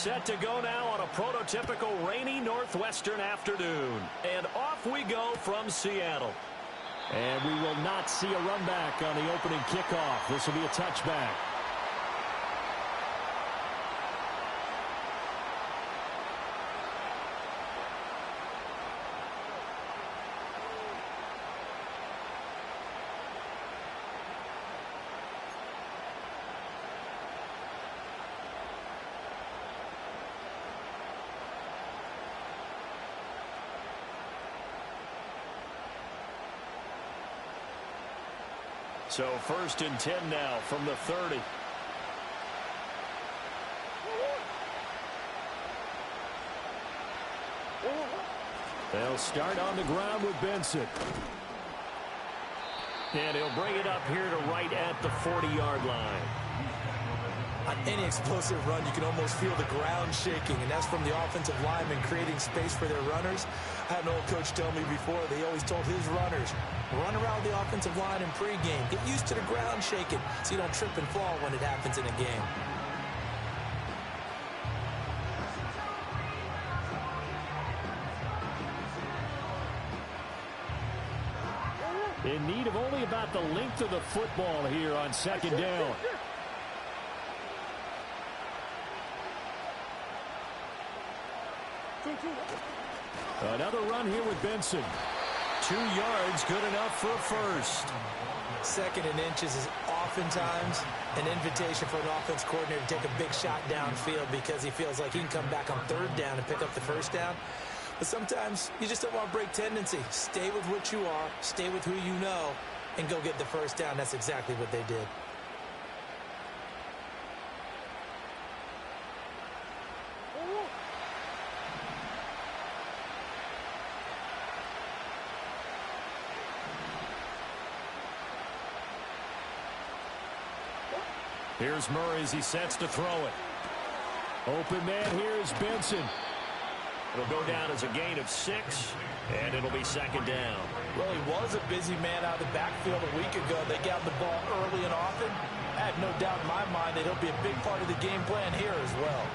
set to go now on a prototypical rainy northwestern afternoon. And off we go from Seattle. And we will not see a run back on the opening kickoff. This will be a touchback. So 1st and 10 now from the 30. They'll start on the ground with Benson. And he'll bring it up here to right at the 40-yard line. On any explosive run, you can almost feel the ground shaking, and that's from the offensive linemen creating space for their runners. I had an old coach tell me before, they always told his runners, run around the offensive line in pregame. Get used to the ground shaking so you don't trip and fall when it happens in a game. In need of only about the length of the football here on 2nd down. Another run here with Benson. 2 yards, good enough for a first. 2nd and inches is oftentimes an invitation for an offense coordinator to take a big shot downfield because he feels like he can come back on 3rd down and pick up the 1st down. But sometimes you just don't want to break tendency. Stay with what you are, stay with who you know, and go get the 1st down. That's exactly what they did. Here's Murray as he sets to throw it. Open man here is Benson. It'll go down as a gain of 6, and it'll be 2nd down. Well, he was a busy man out of the backfield a week ago. They got the ball early and often. I have no doubt in my mind that he'll be a big part of the game plan here as well.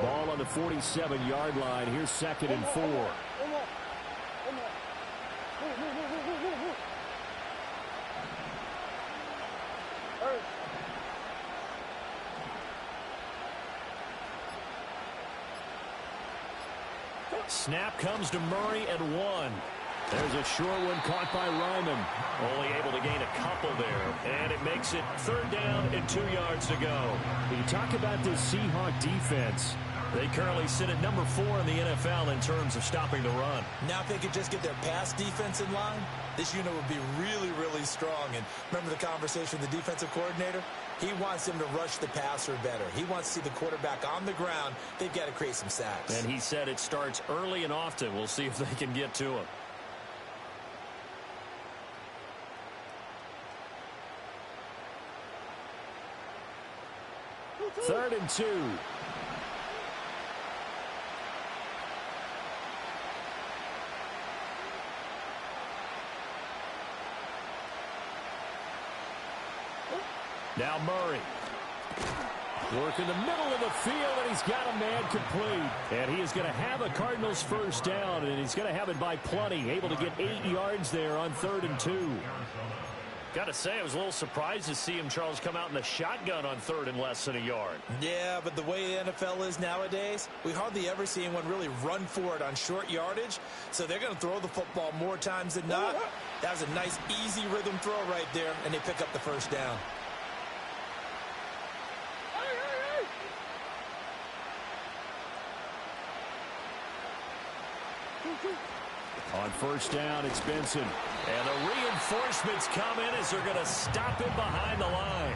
Ball on the 47-yard line. Here's 2nd and 4. Snap comes to Murray at 1. There's a short one caught by Ryman. Only able to gain a couple there. And it makes it 3rd down and 2 yards to go. When you talk about this Seahawks defense, they currently sit at number 4 in the NFL in terms of stopping the run. Now if they could just get their pass defense in line, this unit would be really, really strong. And remember the conversation with the defensive coordinator? He wants them to rush the passer better. He wants to see the quarterback on the ground. They've got to create some sacks. And he said it starts early and often. We'll see if they can get to him. Third and 2. Now Murray. Work in the middle of the field, and he's got a man complete. And he is going to have a Cardinals 1st down, and he's going to have it by plenty. Able to get 8 yards there on 3rd and 2. Got to say, I was a little surprised to see him, Charles, come out in the shotgun on 3rd and less than a yard. Yeah, but the way the NFL is nowadays, we hardly ever see anyone really run for it on short yardage. So they're going to throw the football more times than not. That was a nice, easy rhythm throw right there, and they pick up the 1st down. On 1st down, it's Benson. And the reinforcements come in as they're going to stop him behind the line.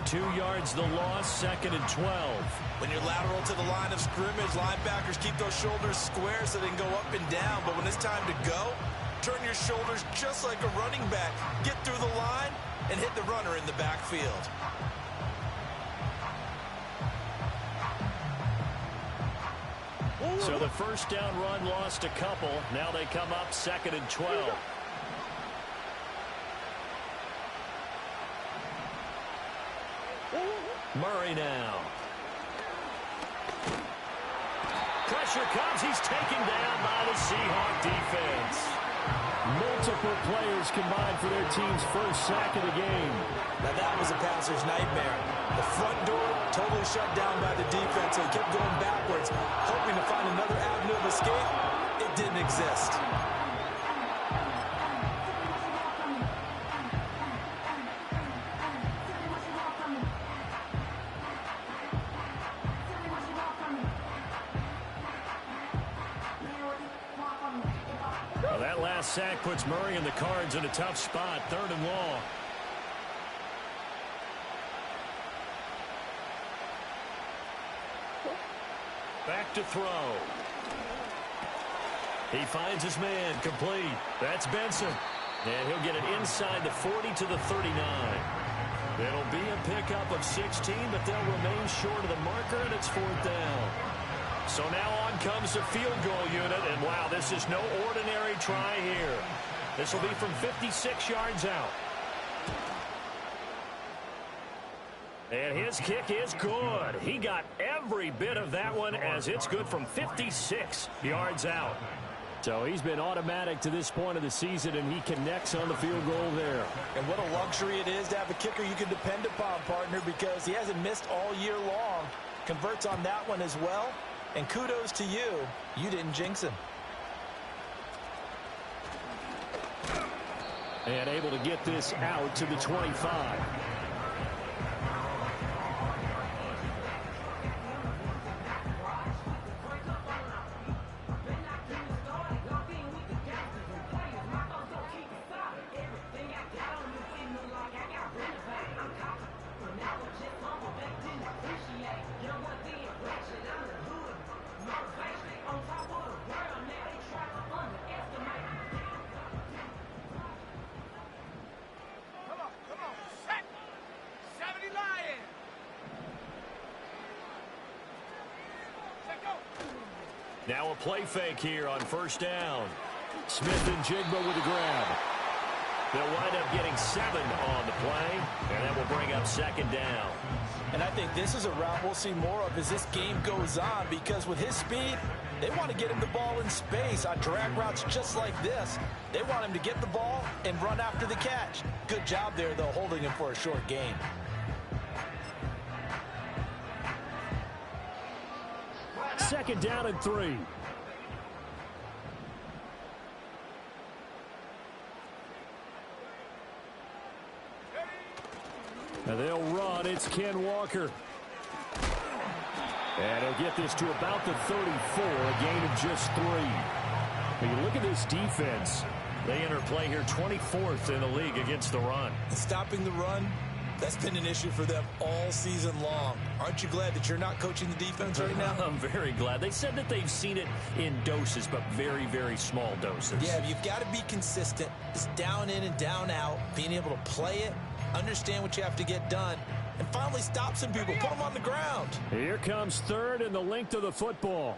2 yards the loss, 2nd and 12. When you're lateral to the line of scrimmage, linebackers keep those shoulders square so they can go up and down. But when it's time to go, turn your shoulders just like a running back. Get through the line and hit the runner in the backfield. So the first down run lost a couple. Now they come up 2nd and 12. Murray now. Pressure comes. He's taken down by the Seahawk defense. Multiple players combined for their team's first sack of the game. Now that was a passer's nightmare. The front door totally shut down by the defense, so he kept going backwards, hoping to find another avenue of escape. It didn't exist. Well, that last sack puts Murray and the Cards in a tough spot, 3rd and long. Back to throw. He finds his man, complete. That's Benson. And he'll get it inside the 40 to the 39. It'll be a pickup of 16, but they'll remain short of the marker, and it's 4th down. So now on comes the field goal unit, and wow, this is no ordinary try here. This will be from 56 yards out. And his kick is good. He got every bit of that one as it's good from 56 yards out. So he's been automatic to this point of the season, and he connects on the field goal there. And what a luxury it is to have a kicker you can depend upon, partner, because he hasn't missed all year long. Converts on that one as well. And kudos to you. You didn't jinx him. And able to get this out to the 25. Now a play fake here on 1st down. Smith and Jigba with a grab. They'll wind up getting 7 on the play, and that will bring up 2nd down. And I think this is a route we'll see more of as this game goes on, because with his speed, they want to get him the ball in space on drag routes just like this. They want him to get the ball and run after the catch. Good job there, though, holding him for a short gain. Second down and 3. Now they'll run. It's Ken Walker. And he'll get this to about the 34, a gain of just 3. When you look at this defense, they enter play here 24th in the league against the run. Stopping the run, that's been an issue for them all season long. Aren't you glad that you're not coaching the defense right now? I'm very glad. They said that they've seen it in doses, but very, very small doses. Yeah, you've got to be consistent. It's down in and down out, being able to play it, understand what you have to get done, and finally stop some people, put them on the ground. Here comes 3rd and the length of the football.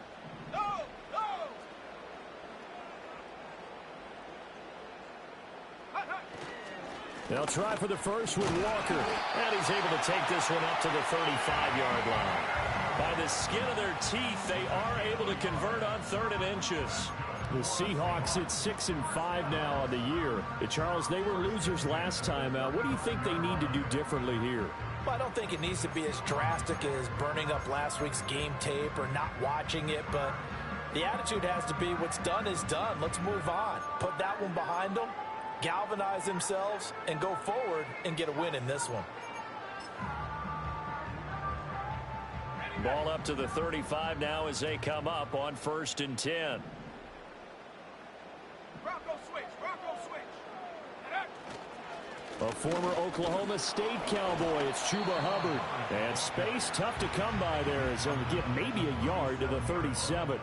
They'll try for the first with Walker. And he's able to take this one up to the 35-yard line. By the skin of their teeth, they are able to convert on 3rd and inches. The Seahawks at 6-5 now on the year. Charles, they were losers last time out. What do you think they need to do differently here? Well, I don't think it needs to be as drastic as burning up last week's game tape or not watching it, but the attitude has to be what's done is done. Let's move on. Put that one behind them, galvanize themselves, and go forward and get a win in this one. Ball up to the 35 now as they come up on 1st and 10. A former Oklahoma State Cowboy, it's Chuba Hubbard. And space tough to come by there as he'll get maybe a yard to the 37.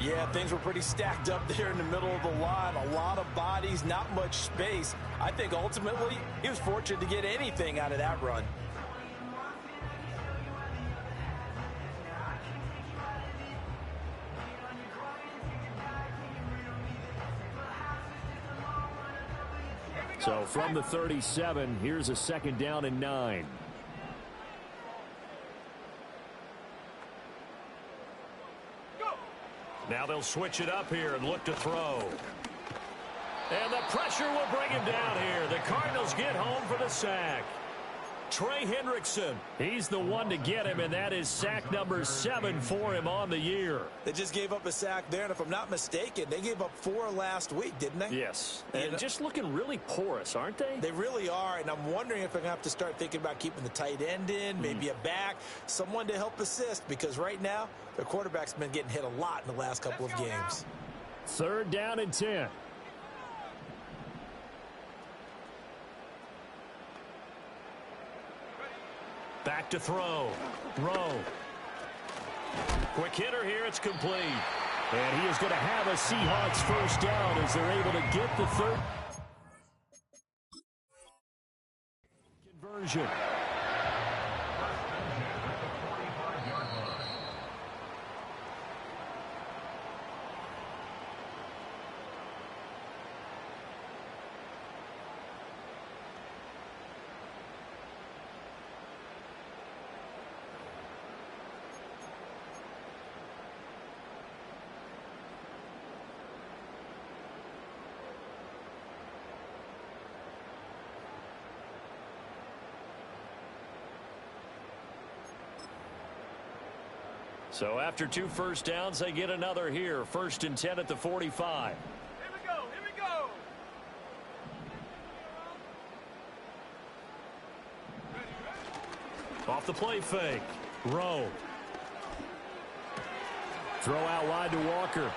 Yeah, things were pretty stacked up there in the middle of the line. A lot of bodies, not much space. I think ultimately he was fortunate to get anything out of that run. So from the 37, here's a 2nd down and 9. Now they'll switch it up here and look to throw. And the pressure will bring him down here. The Cardinals get home for the sack. Trey Hendrickson, he's the one to get him, and that is sack number 7 for him on the year. They just gave up a sack there, and if I'm not mistaken, they gave up 4 last week, didn't they? Yes. And just looking really porous, aren't they? They really are, and I'm wondering if they're going to have to start thinking about keeping the tight end in, maybe a back, someone to help assist, because right now, their quarterback's been getting hit a lot in the last couple of games. 3rd down and 10. Back to throw. Rowe. Quick hitter here. It's complete. And he is going to have a Seahawks 1st down as they're able to get the 3rd conversion. So after 2 first downs, they get another here. 1st and 10 at the 45. Here we go. Here we go. Off the play fake. Rowe. Throw out wide to Walker.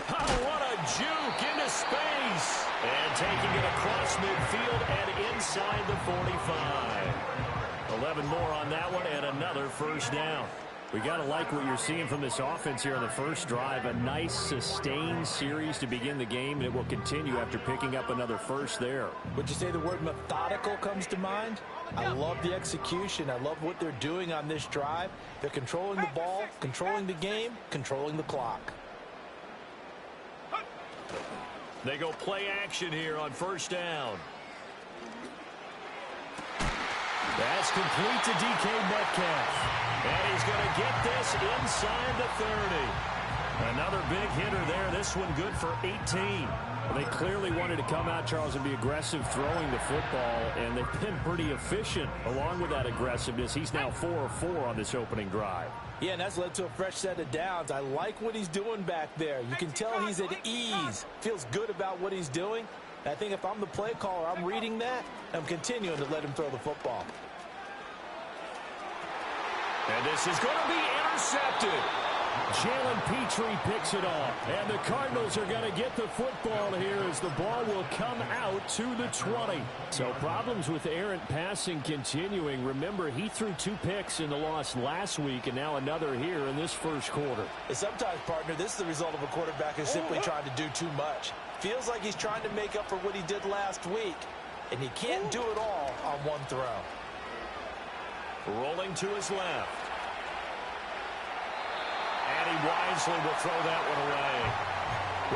Oh, what a juke into space. And taking it across midfield and inside the 45. 11 more on that one and another 1st down. We got to like what you're seeing from this offense here on the first drive. A nice sustained series to begin the game, and it will continue after picking up another first there. Would you say the word methodical comes to mind? I love the execution. I love what they're doing on this drive. They're controlling the ball, controlling the game, controlling the clock. They go play action here on 1st down. That's complete to DK Metcalf. And he's going to get this inside the 30. Another big hitter there. This one good for 18. Well, they clearly wanted to come out, Charles, and be aggressive throwing the football, and they've been pretty efficient along with that aggressiveness. He's now 4 of 4 on this opening drive. Yeah, and that's led to a fresh set of downs. I like what he's doing back there. You can tell he's at ease. Feels good about what he's doing. And I think if I'm the play caller, I'm reading that. I'm continuing to let him throw the football. And this is going to be intercepted. Jalen Petrie picks it off. And the Cardinals are going to get the football here as the ball will come out to the 20. So problems with errant passing continuing. Remember, he threw 2 picks in the loss last week, and now another here in this first quarter. And sometimes, partner, this is the result of a quarterback who's simply trying to do too much. Feels like he's trying to make up for what he did last week, and he can't do it all on one throw. Rolling to his left. And he wisely will throw that one away.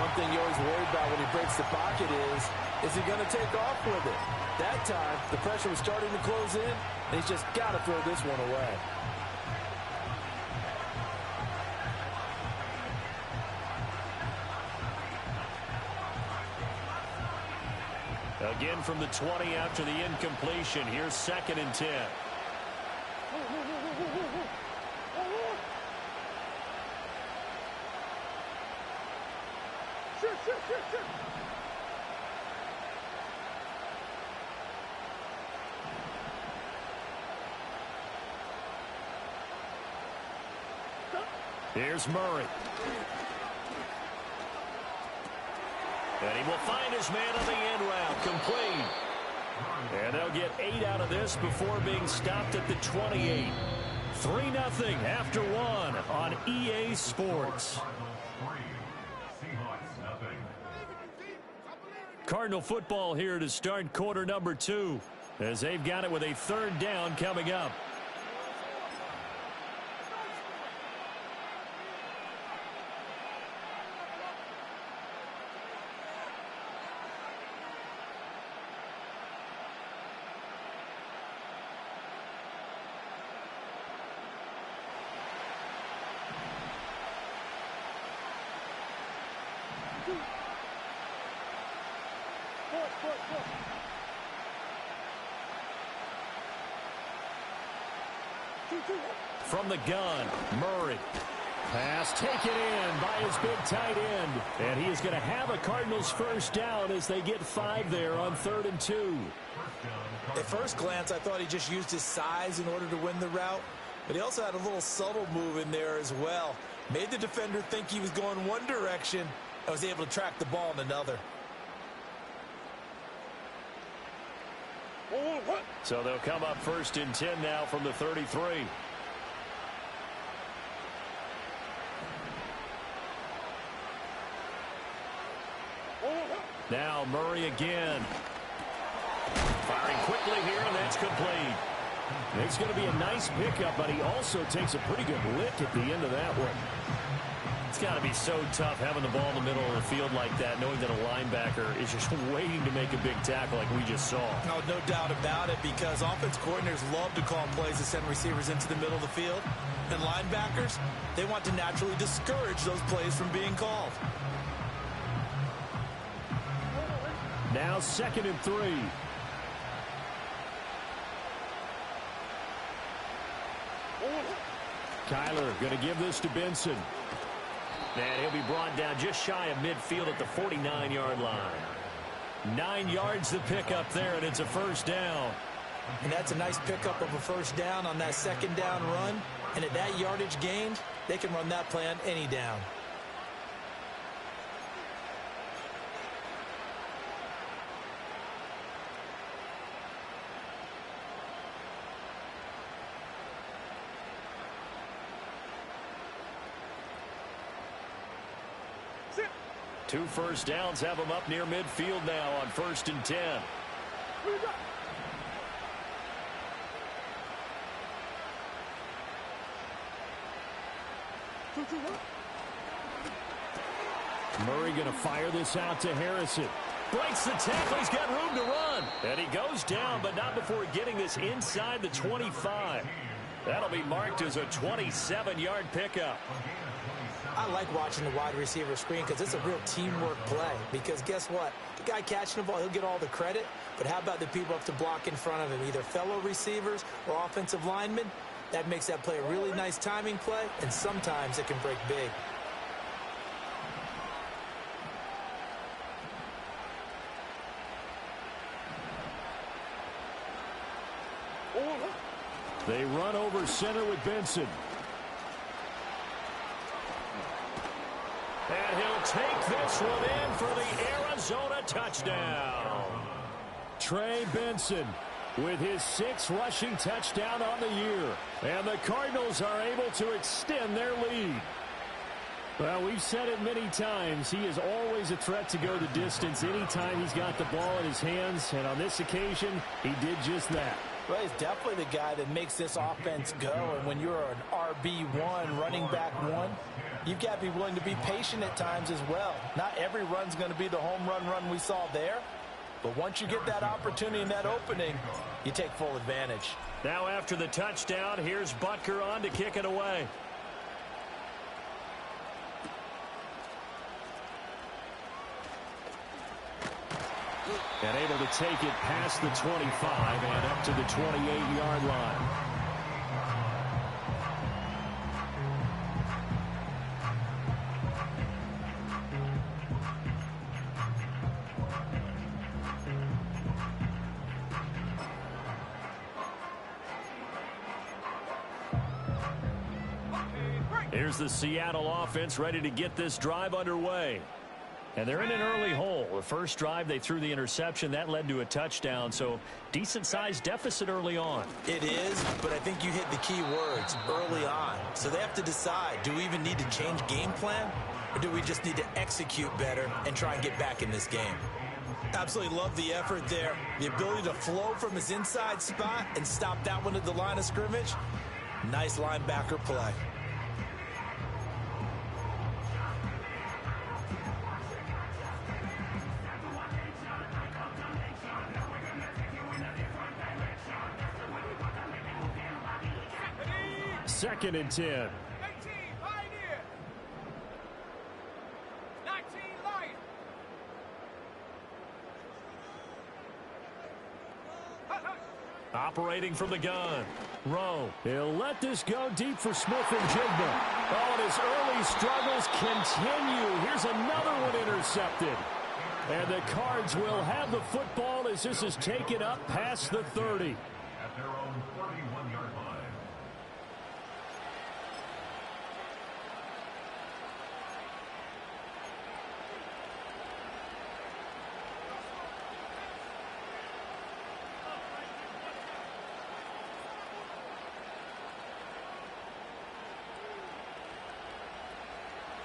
One thing you always worry about when he breaks the pocket is he going to take off with it? That time, the pressure was starting to close in, and he's just got to throw this one away. Again from the 20 after the incompletion. Here's 2nd and 10. Here's Murray. And he will find his man on the end route. Complete. And they'll get 8 out of this before being stopped at the 28. 3-0 after 1 on EA Sports. Cardinal football here to start quarter number 2 as they've got it with a 3rd down coming up. From the gun, Murray. Pass taken in by his big tight end. And he is going to have a Cardinals first down as they get 5 there on 3rd and 2. At first glance, I thought he just used his size in order to win the route. But he also had a little subtle move in there as well. Made the defender think he was going one direction and was able to track the ball in another. So they'll come up 1st and 10 now from the 33. Now Murray again. Firing quickly here, and that's complete. It's going to be a nice pickup, but he also takes a pretty good lick at the end of that one. It's got to be so tough having the ball in the middle of the field like that, knowing that a linebacker is just waiting to make a big tackle like we just saw. No doubt about it, because offense coordinators love to call plays to send receivers into the middle of the field. And linebackers, they want to naturally discourage those plays from being called. Now 2nd and 3. Kyler going to give this to Benson. And he'll be brought down just shy of midfield at the 49-yard line. 9 yards to pick up there, and it's a first down. And that's a nice pickup of a first down on that 2nd down run. And at that yardage gained, they can run that play on any down. Two first downs have them up near midfield now on 1st and 10. Murray going to fire this out to Harrison. Breaks the tackle. He's got room to run. And he goes down, but not before getting this inside the 25. That'll be marked as a 27-yard pickup. I like watching the wide receiver screen because it's a real teamwork play. Because guess what? The guy catching the ball, he'll get all the credit. But how about the people up to block in front of him, either fellow receivers or offensive linemen? That makes that play a really nice timing play, and sometimes it can break big. They run over center with Benson. And he'll take this one in for the Arizona touchdown. Trey Benson with his 6th rushing touchdown on the year. And the Cardinals are able to extend their lead. Well, we've said it many times. He is always a threat to go the distance anytime he's got the ball in his hands. And on this occasion, he did just that. Well, he's definitely the guy that makes this offense go. And when you're an RB1, running back 1, you've got to be willing to be patient at times as well. Not every run's going to be the home run we saw there. But once you get that opportunity and that opening, you take full advantage. Now after the touchdown, here's Butker on to kick it away. And able to take it past the 25 and up to the 28-yard line. Here's the Seattle offense ready to get this drive underway. And they're in an early hole. The first drive, they threw the interception. That led to a touchdown, so decent-sized deficit early on. It is, but I think you hit the key words, early on. So they have to decide, do we even need to change game plan, or do we just need to execute better and try and get back in this game? Absolutely love the effort there. The ability to flow from his inside spot and stop that one at the line of scrimmage. Nice linebacker play. Second and 10. 18, Pioneer. 19, Lions. Operating from the gun. Rowe. He'll let this go deep for Smith and Jigba. Oh, and his early struggles continue. Here's another one intercepted. And the Cards will have the football as this is taken up past the 30. At their own 31-yard line.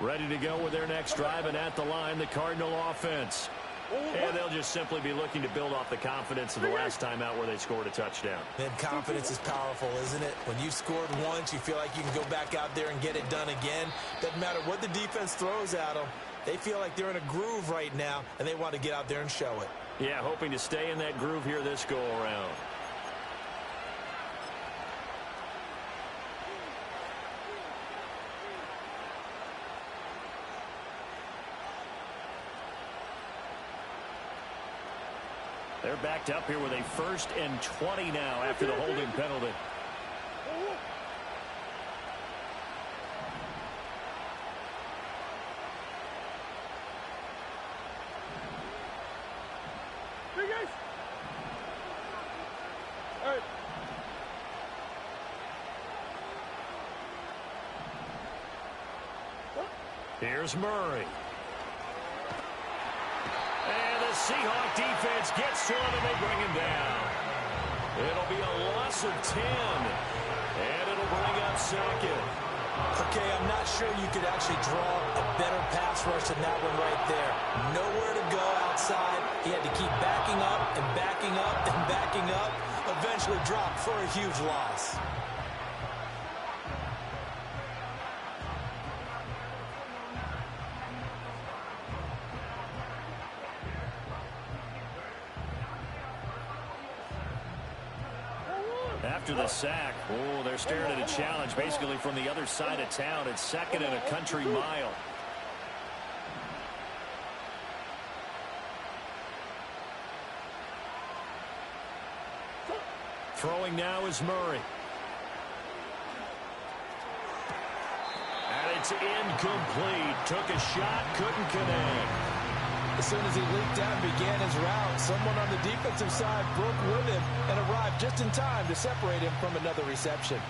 Ready to go with their next drive, and at the line, the Cardinal offense. And they'll just simply be looking to build off the confidence of the last time out where they scored a touchdown. Man, confidence is powerful, isn't it? When you've scored once, you feel like you can go back out there and get it done again. Doesn't matter what the defense throws at them. They feel like they're in a groove right now, and they want to get out there and show it. Yeah, hoping to stay in that groove here this go-around. They're backed up here with a 1st and 20 now after the holding penalty. Hey, guys. All right. Here's Murray. And the Seahawks defense gets to him, and they bring him down. It'll be a loss of 10, and it'll bring up 2nd. Okay, I'm not sure you could actually draw a better pass rush than that one right there. Nowhere to go outside. He had to keep backing up and backing up and backing up. Eventually dropped for a huge loss. After the sack, oh, they're staring at a challenge basically from the other side of town. It's 2nd and a country mile. Throwing now is Murray. And it's incomplete. Took a shot, couldn't connect. As soon as he leaped out and began his route, someone on the defensive side broke with him and arrived just in time to separate him from another reception.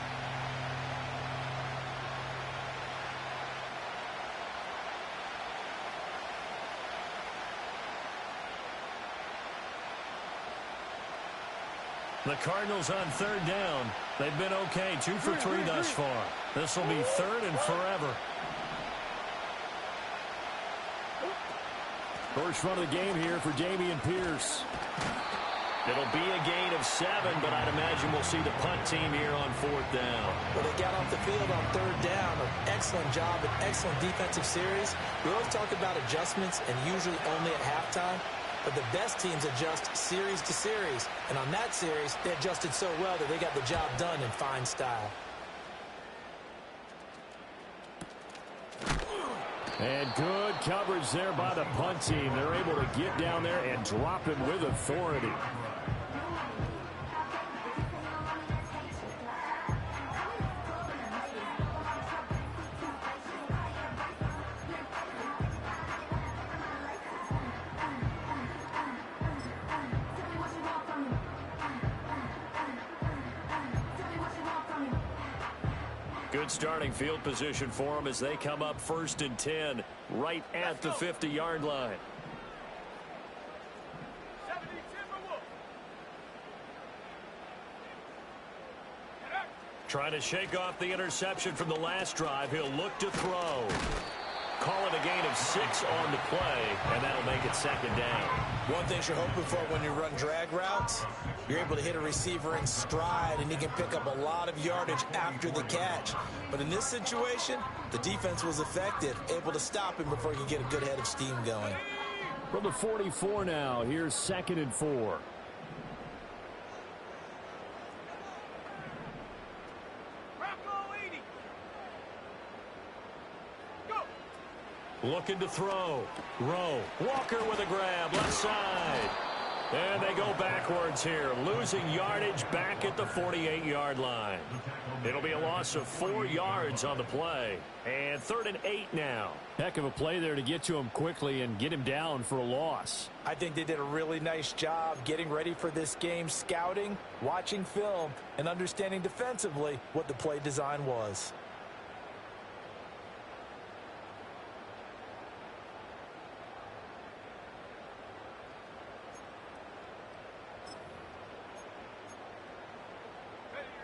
The Cardinals on 3rd down. They've been okay, 2 for 3 thus far. This will be 3rd and forever. First run of the game here for Dameon Pierce. It'll be a gain of 7, but I'd imagine we'll see the punt team here on 4th down. Well, they got off the field on 3rd down. An excellent job, an excellent defensive series. We always talk about adjustments and usually only at halftime. But the best teams adjust series to series. And on that series, they adjusted so well that they got the job done in fine style. And good coverage there by the punt team. They're able to get down there and drop him with authority. Good starting field position for them as they come up 1st and 10 right at the 50-yard line. 70 Timberwolves. Trying to shake off the interception from the last drive. He'll look to throw. Call it a gain of 6 on the play, and that'll make it 2nd down. One thing you're hoping for when you run drag routes, you're able to hit a receiver in stride, and he can pick up a lot of yardage after the catch. But in this situation, the defense was effective, able to stop him before he could get a good head of steam going. From the 44 now, here's 2nd and 4. Looking to throw. Rowe. Walker with a grab. Left side. And they go backwards here, losing yardage back at the 48-yard line. It'll be a loss of 4 yards on the play. And 3rd and 8 now. Heck of a play there to get to him quickly and get him down for a loss. I think they did a really nice job getting ready for this game, scouting, watching film, and understanding defensively what the play design was.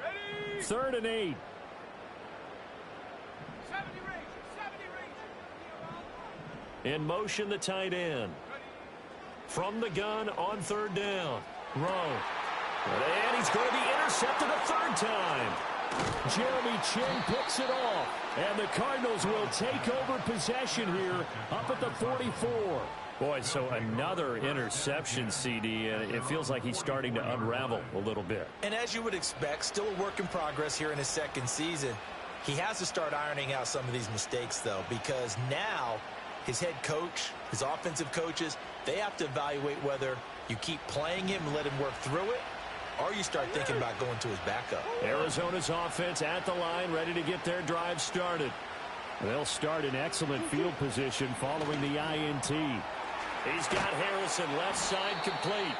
Ready? 3rd and 8. 70 range. 70 range. In motion, the tight end. From the gun on 3rd down. Rowe. And he's going to be intercepted a 3rd time. Jeremy Chinn picks it off. And the Cardinals will take over possession here up at the 44. Boy, so another interception, CD, and it feels like he's starting to unravel a little bit. And as you would expect, still a work in progress here in his 2nd season. He has to start ironing out some of these mistakes, though, because now his head coach, his offensive coaches, they have to evaluate whether you keep playing him and let him work through it, or you start thinking about going to his backup. Arizona's offense at the line, ready to get their drive started. They'll start in excellent field position following the INT. He's got Harrison left side complete.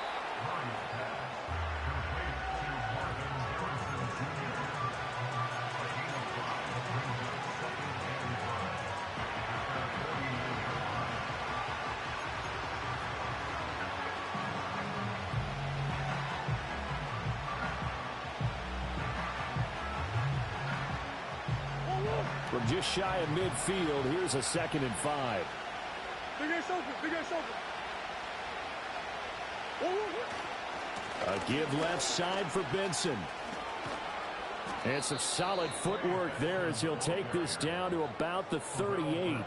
From just shy of midfield, here's a 2nd and 5. Big ass open. Big ass open. A give left side for Benson. And some solid footwork there as he'll take this down to about the 38.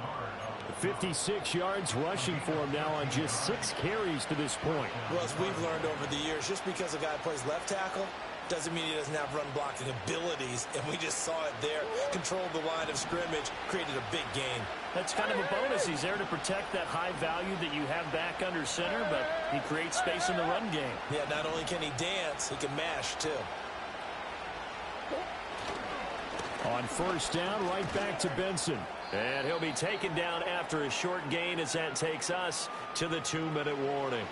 56 yards rushing for him now on just 6 carries to this point. Well, as we've learned over the years, just because a guy plays left tackle doesn't mean he doesn't have run blocking abilities, and we just saw it there. Controlled the line of scrimmage, created a big gain. That's kind of a bonus. He's there to protect that high value that you have back under center, but he creates space in the run game. Yeah, not only can he dance, he can mash, too. On 1st down, right back to Benson. And he'll be taken down after a short gain as that takes us to the 2-minute warning.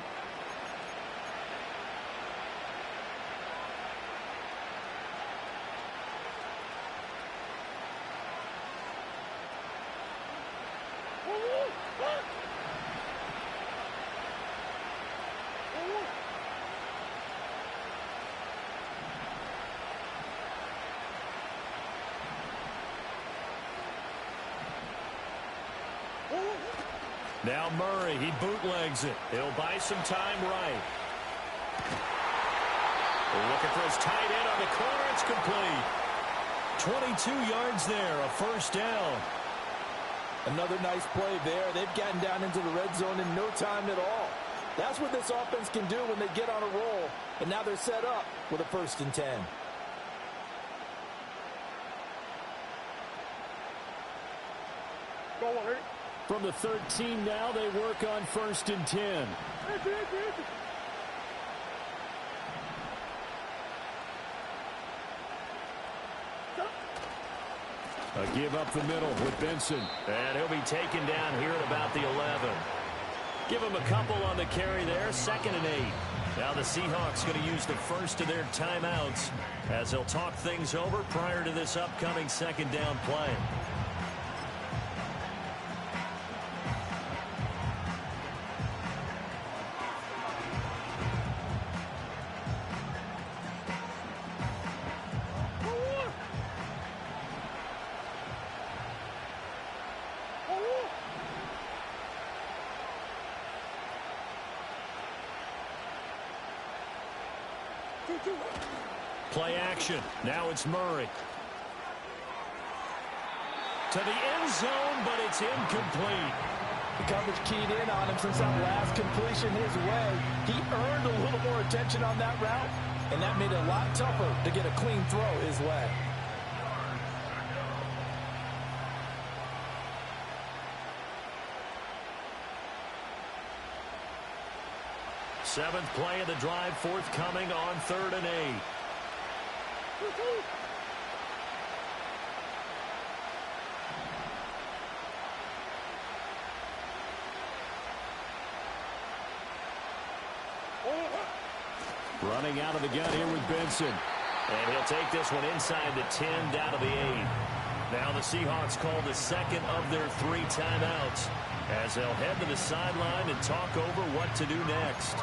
Now Murray, he bootlegs it. He'll buy some time right. Looking for his tight end on the corner. It's complete. 22 yards there, a 1st down. Another nice play there. They've gotten down into the red zone in no time at all. That's what this offense can do when they get on a roll. And now they're set up with a 1st and 10. Go on, ready? From the 13 now, they work on 1st and 10. A give up the middle with Benson. And he'll be taken down here at about the 11. Give him a couple on the carry there, 2nd and 8. Now the Seahawks going to use the first of their timeouts as they'll talk things over prior to this upcoming 2nd down play. Play action. Now it's Murray. To the end zone, but it's incomplete. The coverage keyed in on him since that last completion his way. He earned a little more attention on that route, and that made it a lot tougher to get a clean throw his way. 7th play of the drive forthcoming on 3rd and 8. Running out of the gun here with Benson. And he'll take this one inside the 10, down to the 8. Now the Seahawks call the second of their 3 timeouts as they'll head to the sideline and talk over what to do next.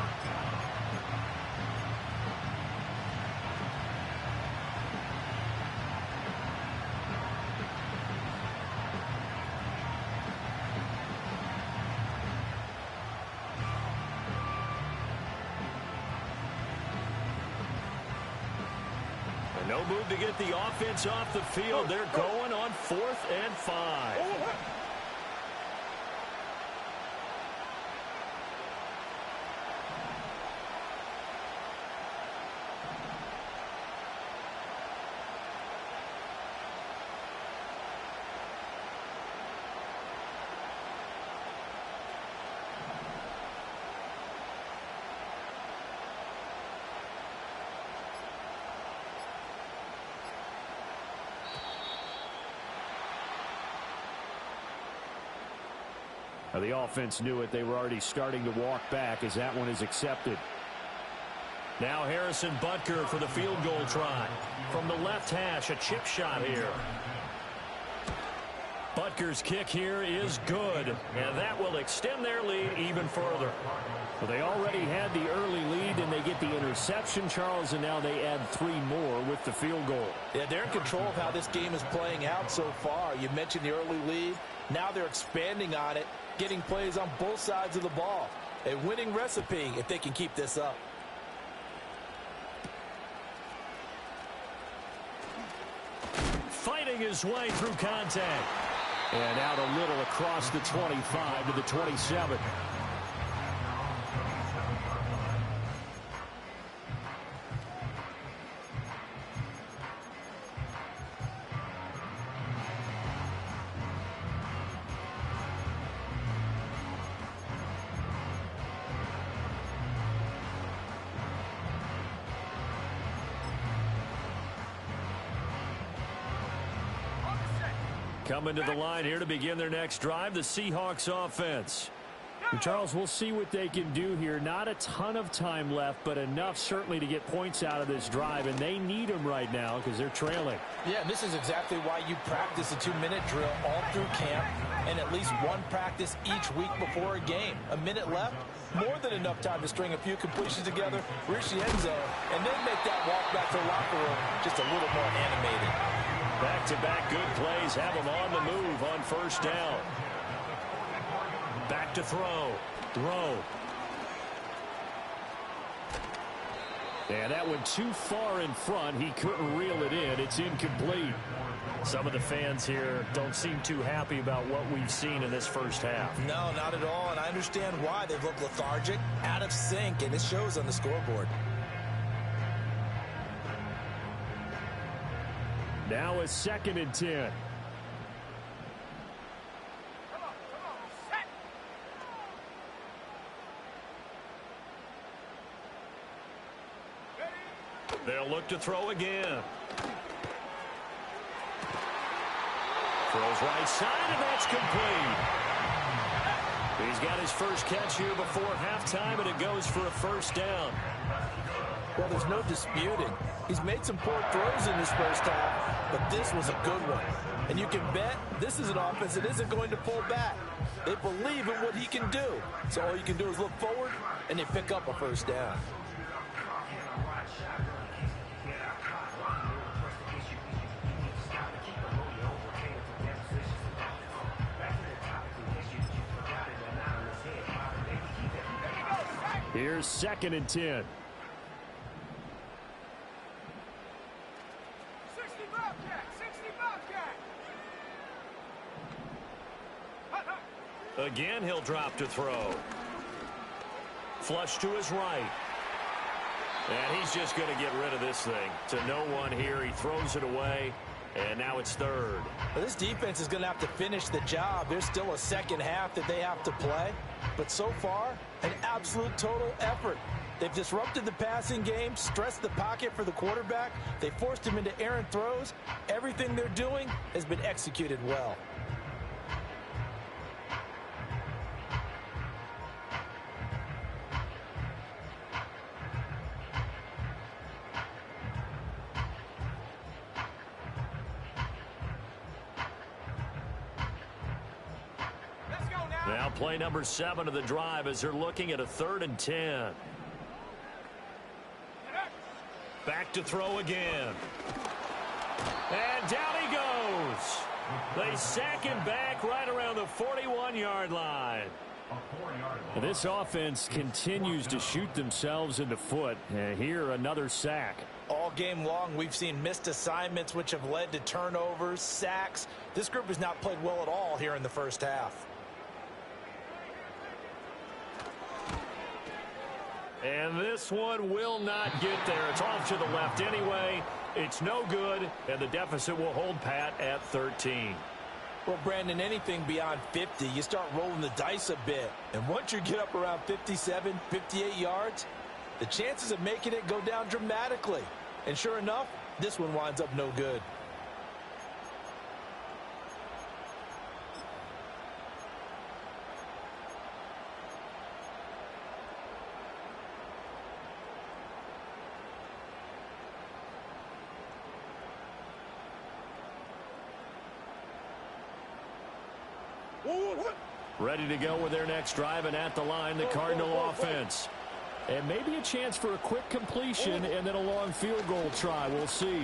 No move to get the offense off the field. They're going on 4th and 5. The offense knew it. They were already starting to walk back as that one is accepted. Now Harrison Butker for the field goal try. From the left hash, a chip shot here. Butker's kick here is good, and that will extend their lead even further. Well, they already had the early lead, and they get the interception, Charles, and now they add 3 more with the field goal. Yeah, they're in control of how this game is playing out so far. You mentioned the early lead. Now they're expanding on it, getting plays on both sides of the ball. A winning recipe if they can keep this up. Fighting his way through contact. And out a little across the 25 to the 27. Coming to the line here to begin their next drive, the Seahawks offense. And Charles, we'll see what they can do here. Not a ton of time left, but enough certainly to get points out of this drive, and they need them right now because they're trailing. Yeah, and this is exactly why you practice a 2-minute drill all through camp and at least one practice each week before a game. A minute left, more than enough time to string a few completions together, reach the end zone, and then make that walk back to the locker room just a little more animated. Back-to-back good plays have them on the move on 1st down. Back to throw. And that went too far in front. He couldn't reel it in. It's incomplete. Some of the fans here don't seem too happy about what we've seen in this first half. No, not at all, and I understand why. They've looked lethargic, out of sync, and it shows on the scoreboard. Now a 2nd and 10. They'll look to throw again. Throws right side, and that's complete. He's got his first catch here before halftime, and it goes for a 1st down. Well, there's no disputing. He's made some poor throws in this first half, but this was a good one. And you can bet this is an offense that isn't going to pull back. They believe in what he can do. So all you can do is look forward, and they pick up a 1st down. Here's 2nd and 10. Again, he'll drop to throw. Flush to his right. And he's just going to get rid of this thing. To no one here. He throws it away. And now it's 3rd. Well, this defense is going to have to finish the job. There's still a second half that they have to play. But so far, an absolute total effort. They've disrupted the passing game, stressed the pocket for the quarterback. They forced him into errant throws. Everything they're doing has been executed well. Now play number 7 of the drive as they're looking at a 3rd and 10. Back to throw again. And down he goes. They sack him back right around the 41-yard line. This offense continues to shoot themselves in the foot. And here, another sack. All game long, we've seen missed assignments, which have led to turnovers, sacks. This group has not played well at all here in the first half. And this one will not get there. It's off to the left anyway. It's no good, and the deficit will hold pat at 13. Well, Brandon, anything beyond 50, you start rolling the dice a bit. And once you get up around 57, 58 yards, the chances of making it go down dramatically. And sure enough, this one winds up no good. Ready to go with their next drive, and at the line, the Cardinal offense. And maybe a chance for a quick completion and then a long field goal try. We'll see.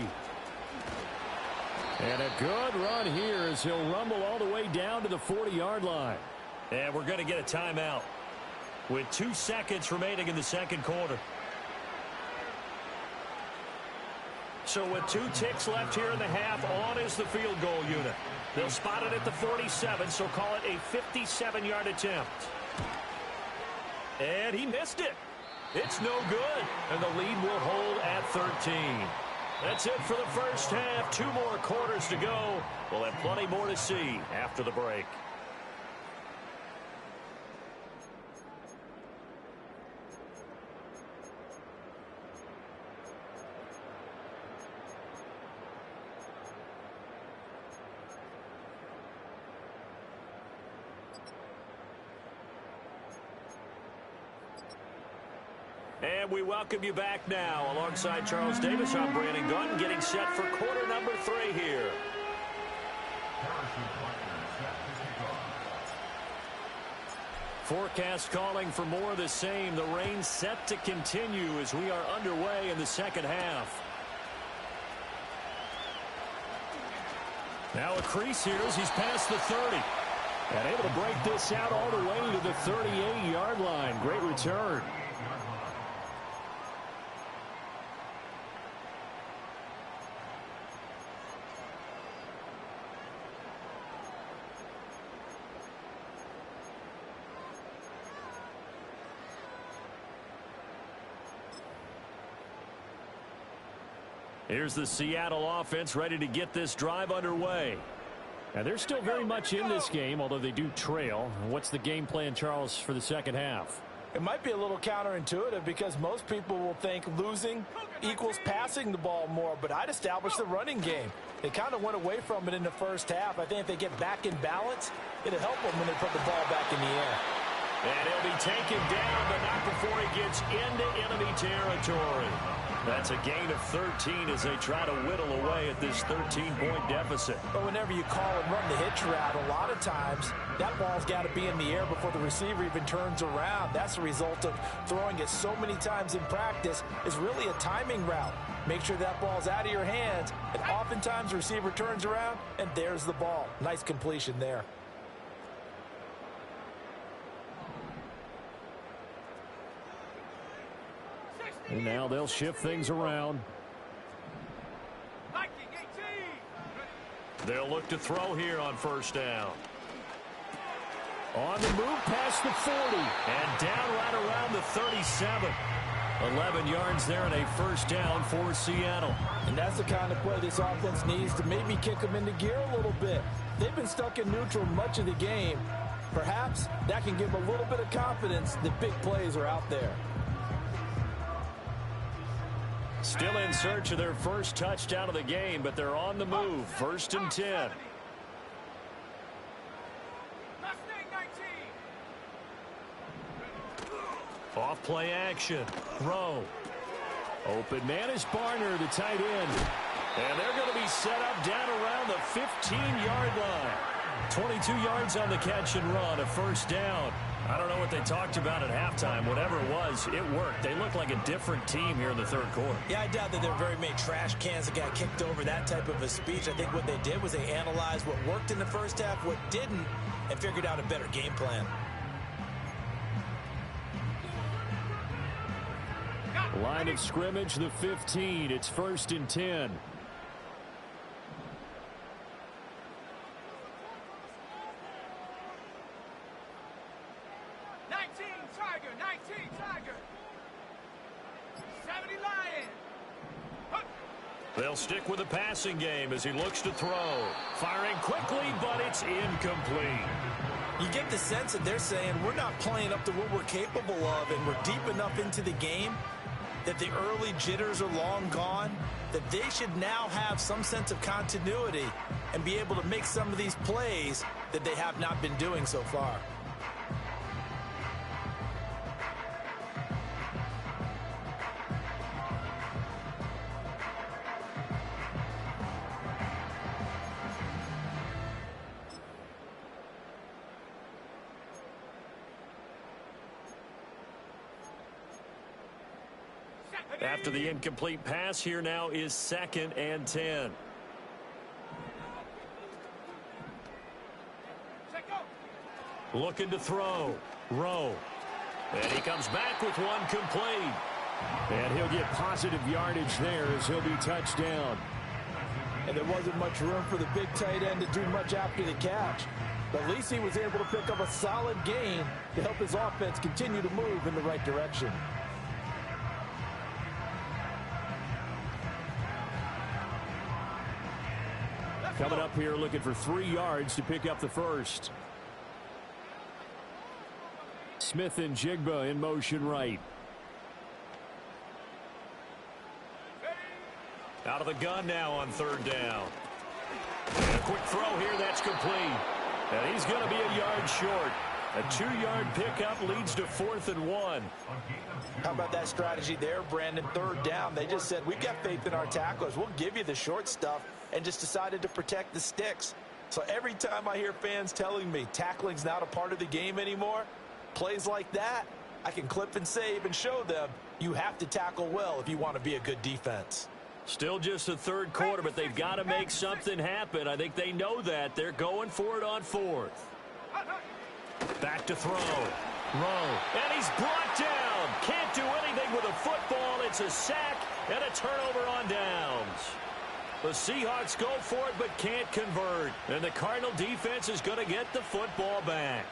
And a good run here as he'll rumble all the way down to the 40-yard line. And we're going to get a timeout with 2 seconds remaining in the second quarter. So with 2 ticks left here in the half, on is the field goal unit. They'll spot it at the 47, so call it a 57-yard attempt. And he missed it. It's no good, and the lead will hold at 13. That's it for the first half. 2 more quarters to go. We'll have plenty more to see after the break. And we welcome you back now. Alongside Charles Davis, I'm Brandon Gunn, getting set for quarter number 3 here. Forecast calling for more of the same. The rain set to continue as we are underway in the second half. Now a crease here as he's past the 30. And able to break this out all the way to the 38-yard line. Great return. Here's the Seattle offense ready to get this drive underway. And they're still very much in this game, although they do trail. What's the game plan, Charles, for the second half? It might be a little counterintuitive because most people will think losing equals passing the ball more, but I'd establish the running game. They kind of went away from it in the first half. I think if they get back in balance, it'll help them when they put the ball back in the air. And he'll be taken down, but not before he gets into enemy territory. That's a gain of 13 as they try to whittle away at this 13-point deficit. But whenever you call and run the hitch route, a lot of times that ball's got to be in the air before the receiver even turns around. That's a result of throwing it so many times in practice. Is really a timing route. Make sure that ball's out of your hands, and oftentimes the receiver turns around, and there's the ball. Nice completion there. And now they'll shift things around. They'll look to throw here on first down. On the move past the 40. And down right around the 37. 11 yards there and a first down for Seattle. And that's the kind of play this offense needs to maybe kick them into gear a little bit. They've been stuck in neutral much of the game. Perhaps that can give them a little bit of confidence that big plays are out there. Still in search of their first touchdown of the game, but they're on the move. 1st and 10. Off play action. Rowe. Open man is Barner, the tight end. And they're going to be set up down around the 15-yard line. 22 yards on the catch and run, a 1st down. I don't know what they talked about at halftime. Whatever it was, it worked. They look like a different team here in the 3rd quarter. Yeah, I doubt that there were very many trash cans that got kicked over, that type of a speech. I think what they did was they analyzed what worked in the 1st half, what didn't, and figured out a better game plan. Line of scrimmage, the 15. It's 1st and 10. They'll stick with the passing game as he looks to throw. Firing quickly, but it's incomplete. You get the sense that they're saying we're not playing up to what we're capable of, and we're deep enough into the game that the early jitters are long gone, that they should now have some sense of continuity and be able to make some of these plays that they have not been doing so far. After the incomplete pass, here now is 2nd and 10. Looking to throw. Rowe. And he comes back with one complete. And he'll get positive yardage there as he'll be touched down. And there wasn't much room for the big tight end to do much after the catch. But at least he was able to pick up a solid gain to help his offense continue to move in the right direction. Coming up here looking for 3 yards to pick up the 1st. Smith and Jigba in motion right. Out of the gun now on 3rd down. And a quick throw here, that's complete. And he's going to be a yard short. A 2-yard pickup leads to 4th and 1. How about that strategy there, Brandon? 3rd down. They just said, we've got faith in our tacklers. We'll give you the short stuff, and just decided to protect the sticks. So every time I hear fans telling me tackling's not a part of the game anymore, plays like that, I can clip and save and show them you have to tackle well if you want to be a good defense. Still just the 3rd quarter, but they've got to make something happen. I think they know that. They're going for it on 4th. Back to throw. Rowe. And he's brought down. Can't do anything with a football. It's a sack and a turnover on downs. The Seahawks go for it but can't convert. And the Cardinal defense is going to get the football back.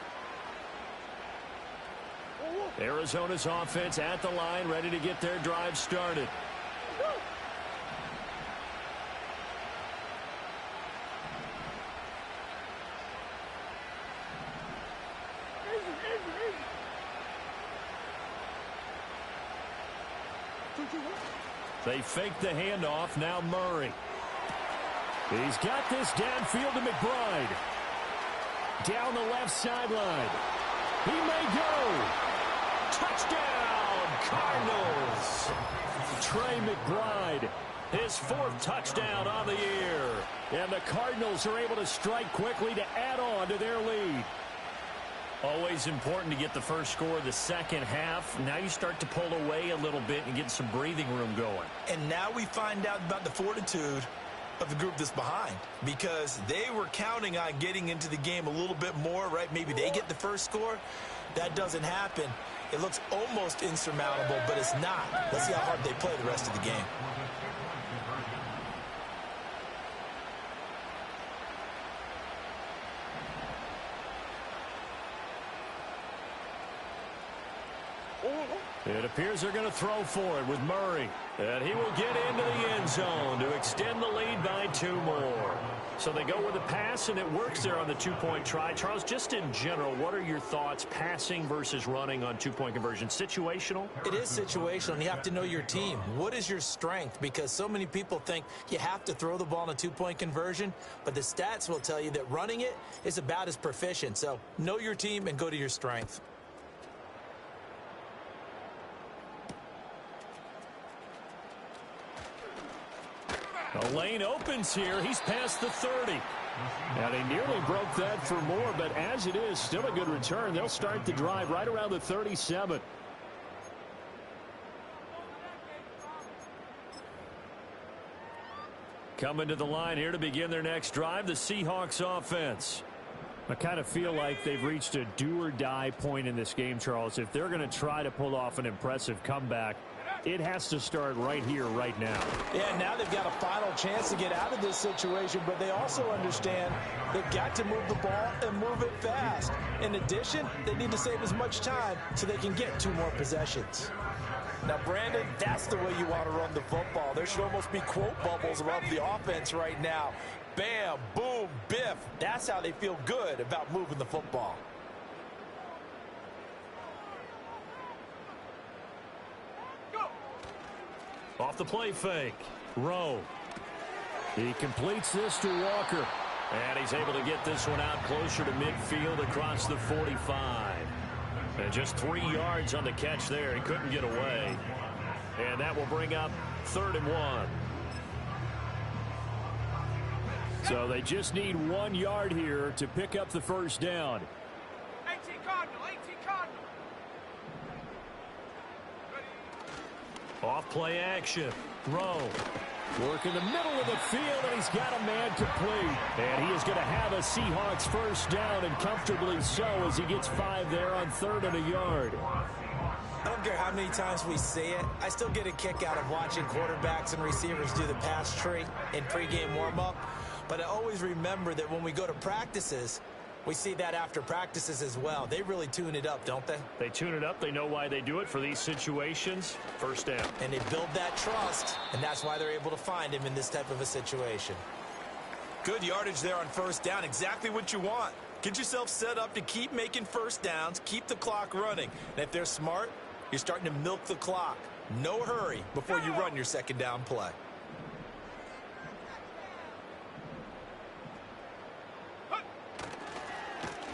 Arizona's offense at the line, ready to get their drive started. They fake the handoff. Now Murray. He's got this downfield to McBride. Down the left sideline. He may go. Touchdown, Cardinals. Trey McBride, his 4th touchdown on the year. And the Cardinals are able to strike quickly to add on to their lead. Always important to get the first score of the 2nd half. Now you start to pull away a little bit and get some breathing room going. And now we find out about the fortitude of the group that's behind, because they were counting on getting into the game a little bit more, right? Maybe they get the first score. That doesn't happen. It looks almost insurmountable, but it's not. Let's see how hard they play the rest of the game. It appears they're going to throw for it with Murray. And he will get into the end zone to extend the lead by 2 more. So they go with a pass, and it works there on the 2-point try. Charles, just in general, what are your thoughts passing versus running on 2-point conversion? Situational? It is situational, and you have to know your team. What is your strength? Because so many people think you have to throw the ball in a 2-point conversion, but the stats will tell you that running it is about as proficient. So know your team and go to your strength. The lane opens here. He's past the 30. And he nearly broke that for more, but as it is, still a good return. They'll start the drive right around the 37. Coming to the line here to begin their next drive, the Seahawks offense. I kind of feel like they've reached a do-or-die point in this game, Charles. If they're going to try to pull off an impressive comeback, it has to start right here, right now. Yeah, now they've got a final chance to get out of this situation, but they also understand they've got to move the ball and move it fast. In addition, they need to save as much time so they can get 2 more possessions. Now, Brandon, that's the way you want to run the football. There should almost be quote bubbles above the offense right now. Bam, boom, biff. That's how they feel good about moving the football. Off the play fake. Rowe. He completes this to Walker. And he's able to get this one out closer to midfield across the 45. And just 3 yards on the catch there. He couldn't get away. And that will bring up 3rd and 1. So they just need 1 yard here to pick up the first down. 18 Cardinal, 18 Cardinal. Off play action. Rowe. Work in the middle of the field, and he's got a man complete. And he is going to have a Seahawks first down, and comfortably so, as he gets 5 there on 3rd and a yard. I don't care how many times we say it, I still get a kick out of watching quarterbacks and receivers do the pass tree in pregame warm-up. But I always remember that when we go to practices, we see that after practices as well. They really tune it up, don't they? They tune it up. They know why they do it for these situations. First down. And they build that trust, and that's why they're able to find him in this type of a situation. Good yardage there on first down. Exactly what you want. Get yourself set up to keep making first downs, keep the clock running. And if they're smart, you're starting to milk the clock. No hurry before you run your second down play.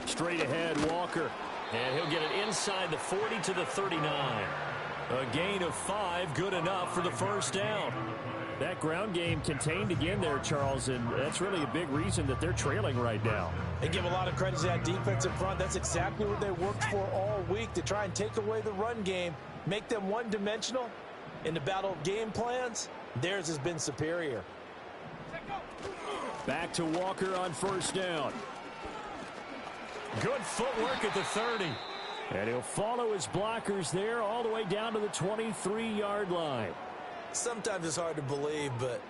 Straight ahead, Walker. And he'll get it inside the 40 to the 39. A gain of 5, good enough for the first down. That ground game contained again there, Charles, and that's really a big reason that they're trailing right now. They give a lot of credit to that defensive front. That's exactly what they worked for all week, to try and take away the run game, make them one-dimensional. In the battle of game plans, theirs has been superior. Back to Walker on first down. Good footwork at the 30. And he'll follow his blockers there all the way down to the 23-yard line. Sometimes it's hard to believe, but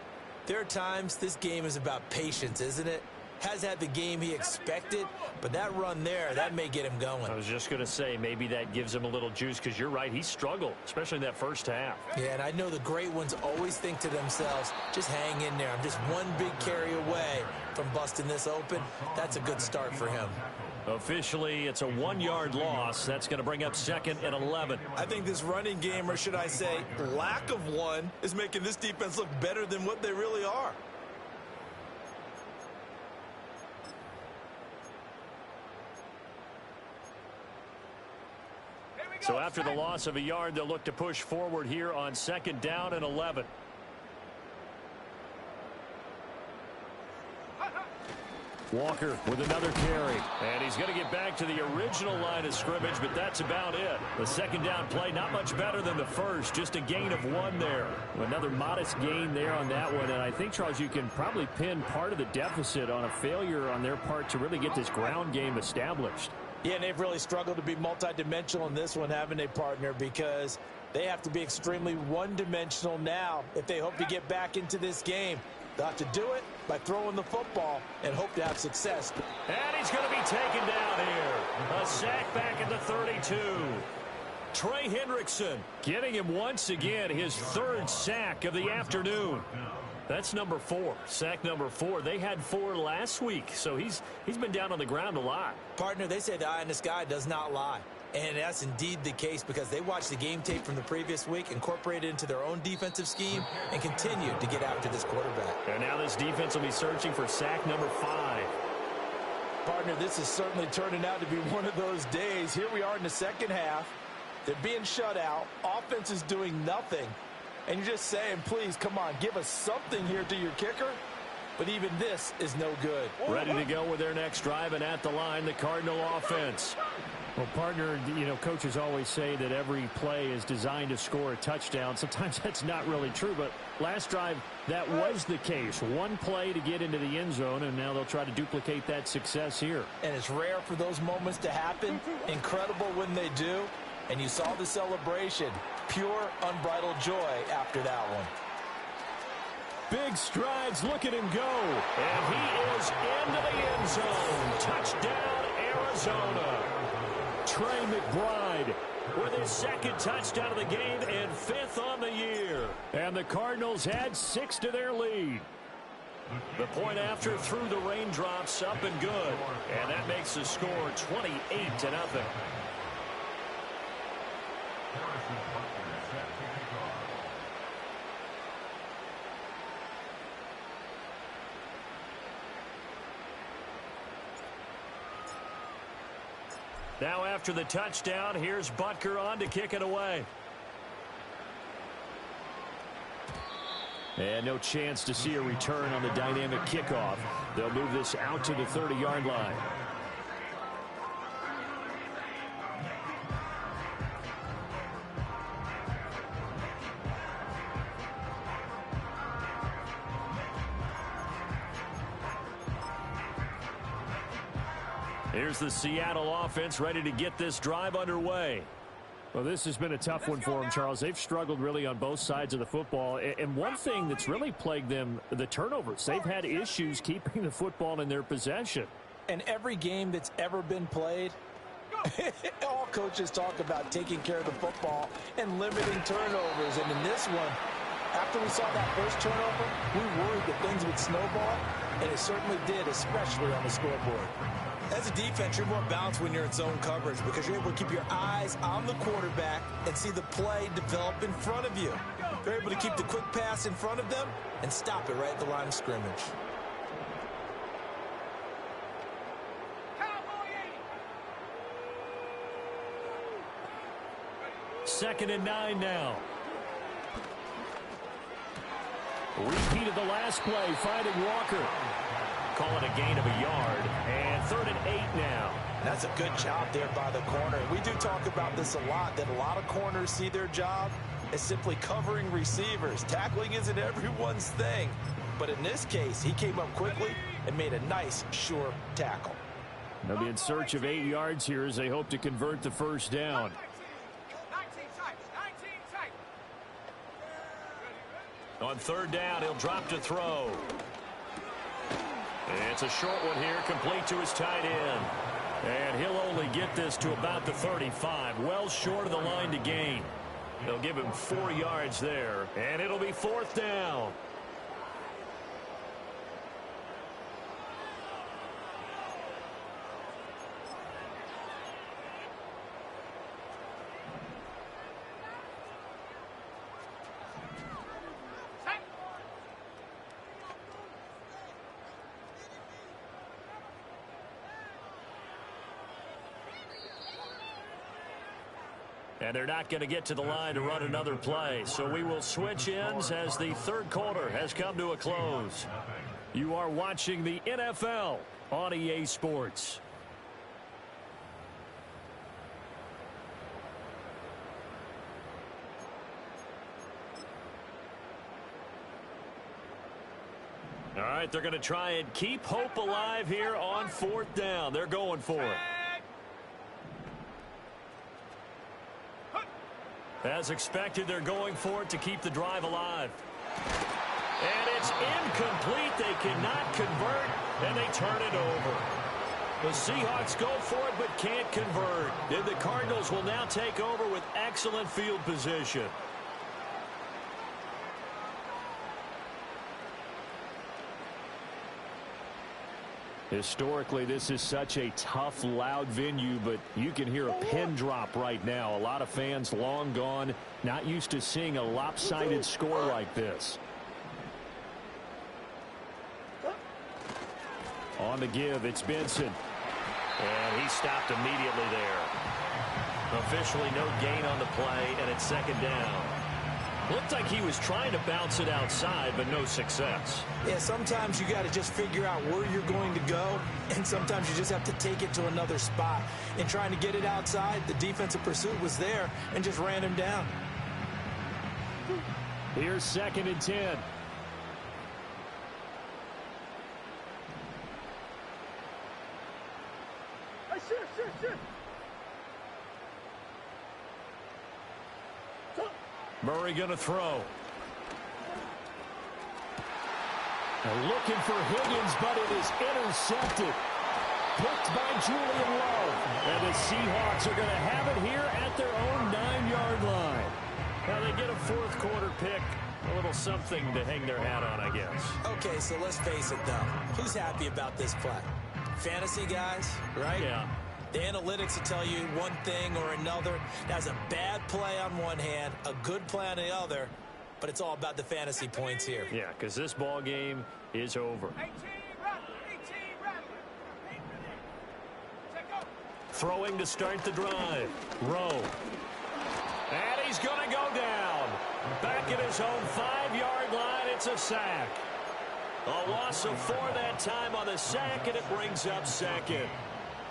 there are times this game is about patience, isn't it? Has had the game he expected, but that run there, that may get him going. I was just going to say, maybe that gives him a little juice, because you're right, he struggled, especially in that first half. Yeah, and I know the great ones always think to themselves, just hang in there. I'm just one big carry away from busting this open. That's a good start for him. Officially, it's a 1-yard loss. That's going to bring up 2nd and 11. I think this running game, or should I say lack of one, is making this defense look better than what they really are. So after the loss of a yard, they'll look to push forward here on 2nd down and 11. Walker with another carry. And he's going to get back to the original line of scrimmage, but that's about it. The second down play, not much better than the first. Just a gain of 1 there. Another modest gain there on that one. And I think, Charles, you can probably pin part of the deficit on a failure on their part to really get this ground game established. Yeah, and they've really struggled to be multidimensional in this one, haven't they, partner? Because they have to be extremely one-dimensional now if they hope to get back into this game. They'll have to do it by throwing the football and hope to have success. And he's going to be taken down here. A sack back at the 32. Trey Hendrickson getting him once again his third sack of the afternoon. That's number 4. Sack number 4. They had 4 last week, so he's been down on the ground a lot. Partner, they say the eye in the sky does not lie. And that's indeed the case because they watched the game tape from the previous week, incorporated it into their own defensive scheme, and continued to get after this quarterback. And now this defense will be searching for sack number 5. Partner, this is certainly turning out to be one of those days. Here we are in the second half. They're being shut out. Offense is doing nothing. And you're just saying, please, come on, give us something here to your kicker. But even this is no good. Ready to go with their next drive, and at the line, the Cardinal offense. Well, partner, you know, coaches always say that every play is designed to score a touchdown. Sometimes that's not really true, but last drive, that was the case. One play to get into the end zone, and now they'll try to duplicate that success here. And it's rare for those moments to happen. Incredible when they do. And you saw the celebration. Pure, unbridled joy after that one. Big strides. Look at him go. And he is into the end zone. Touchdown, Arizona. Trey McBride with his second touchdown of the game and 5th on the year. And the Cardinals add 6 to their lead. The point after through the raindrops, up and good. And that makes the score 28-0. Now after the touchdown, here's Butker on to kick it away. And no chance to see a return on the dynamic kickoff. They'll move this out to the 30-yard line. Here's the Seattle offense ready to get this drive underway. Well, this has been a tough one for them, Charles. They've struggled really on both sides of the football. And one thing that's really plagued them, the turnovers. They've had issues keeping the football in their possession. And every game that's ever been played, all coaches talk about taking care of the football and limiting turnovers. And in this one, after we saw that first turnover, we worried that things would snowball, and it certainly did, especially on the scoreboard. As a defense, you're more balanced when you're in zone coverage because you're able to keep your eyes on the quarterback and see the play develop in front of you. You're able to keep the quick pass in front of them and stop it right at the line of scrimmage. Second and 9 now. Repeat of the last play, finding Walker. Call it a gain of a yard. And 3rd and 8 now. That's a good job there by the corner. We do talk about this a lot, that a lot of corners see their job as simply covering receivers. Tackling isn't everyone's thing. But in this case, he came up quickly and made a nice, sure tackle. They'll be in search of 8 yards here as they hope to convert the first down. 19 tight. On 3rd down, he'll drop to throw. It's a short one here, complete to his tight end. And he'll only get this to about the 35, well short of the line to gain. They'll give him 4 yards there, and it'll be 4th down. And they're not going to get to the line to run another play. So we will switch ends as the 3rd quarter has come to a close. You are watching the NFL on EA Sports. All right, they're going to try and keep hope alive here on 4th down. They're going for it. As expected, they're going for it to keep the drive alive. And it's incomplete. They cannot convert, and they turn it over. The Seahawks go for it but can't convert. And the Cardinals will now take over with excellent field position. Historically, this is such a tough, loud venue, but you can hear a pin drop right now. A lot of fans long gone, not used to seeing a lopsided score like this. On the give, it's Benson. And he stopped immediately there. Officially no gain on the play, and it's second down. Looked like he was trying to bounce it outside, but no success. Yeah, sometimes you got to just figure out where you're going to go, and sometimes you just have to take it to another spot. In trying to get it outside, the defensive pursuit was there and just ran him down. Here's 2nd and 10. Murray going to throw. Now looking for Higgins, but it is intercepted. Picked by Julian Love. And the Seahawks are going to have it here at their own 9-yard line. Now they get a fourth quarter pick. A little something to hang their hat on, I guess. Okay, so let's face it, though. Who's happy about this play? Fantasy guys, right? Yeah. The analytics will tell you one thing or another. That's a bad play on one hand, a good play on the other, but it's all about the fantasy points here. Yeah, because this ball game is over. 18 Rattler. Check out. Throwing to start the drive. Rowe. And he's going to go down. Back at his own 5-yard line, it's a sack. A loss of 4 that time on the sack, and it brings up second.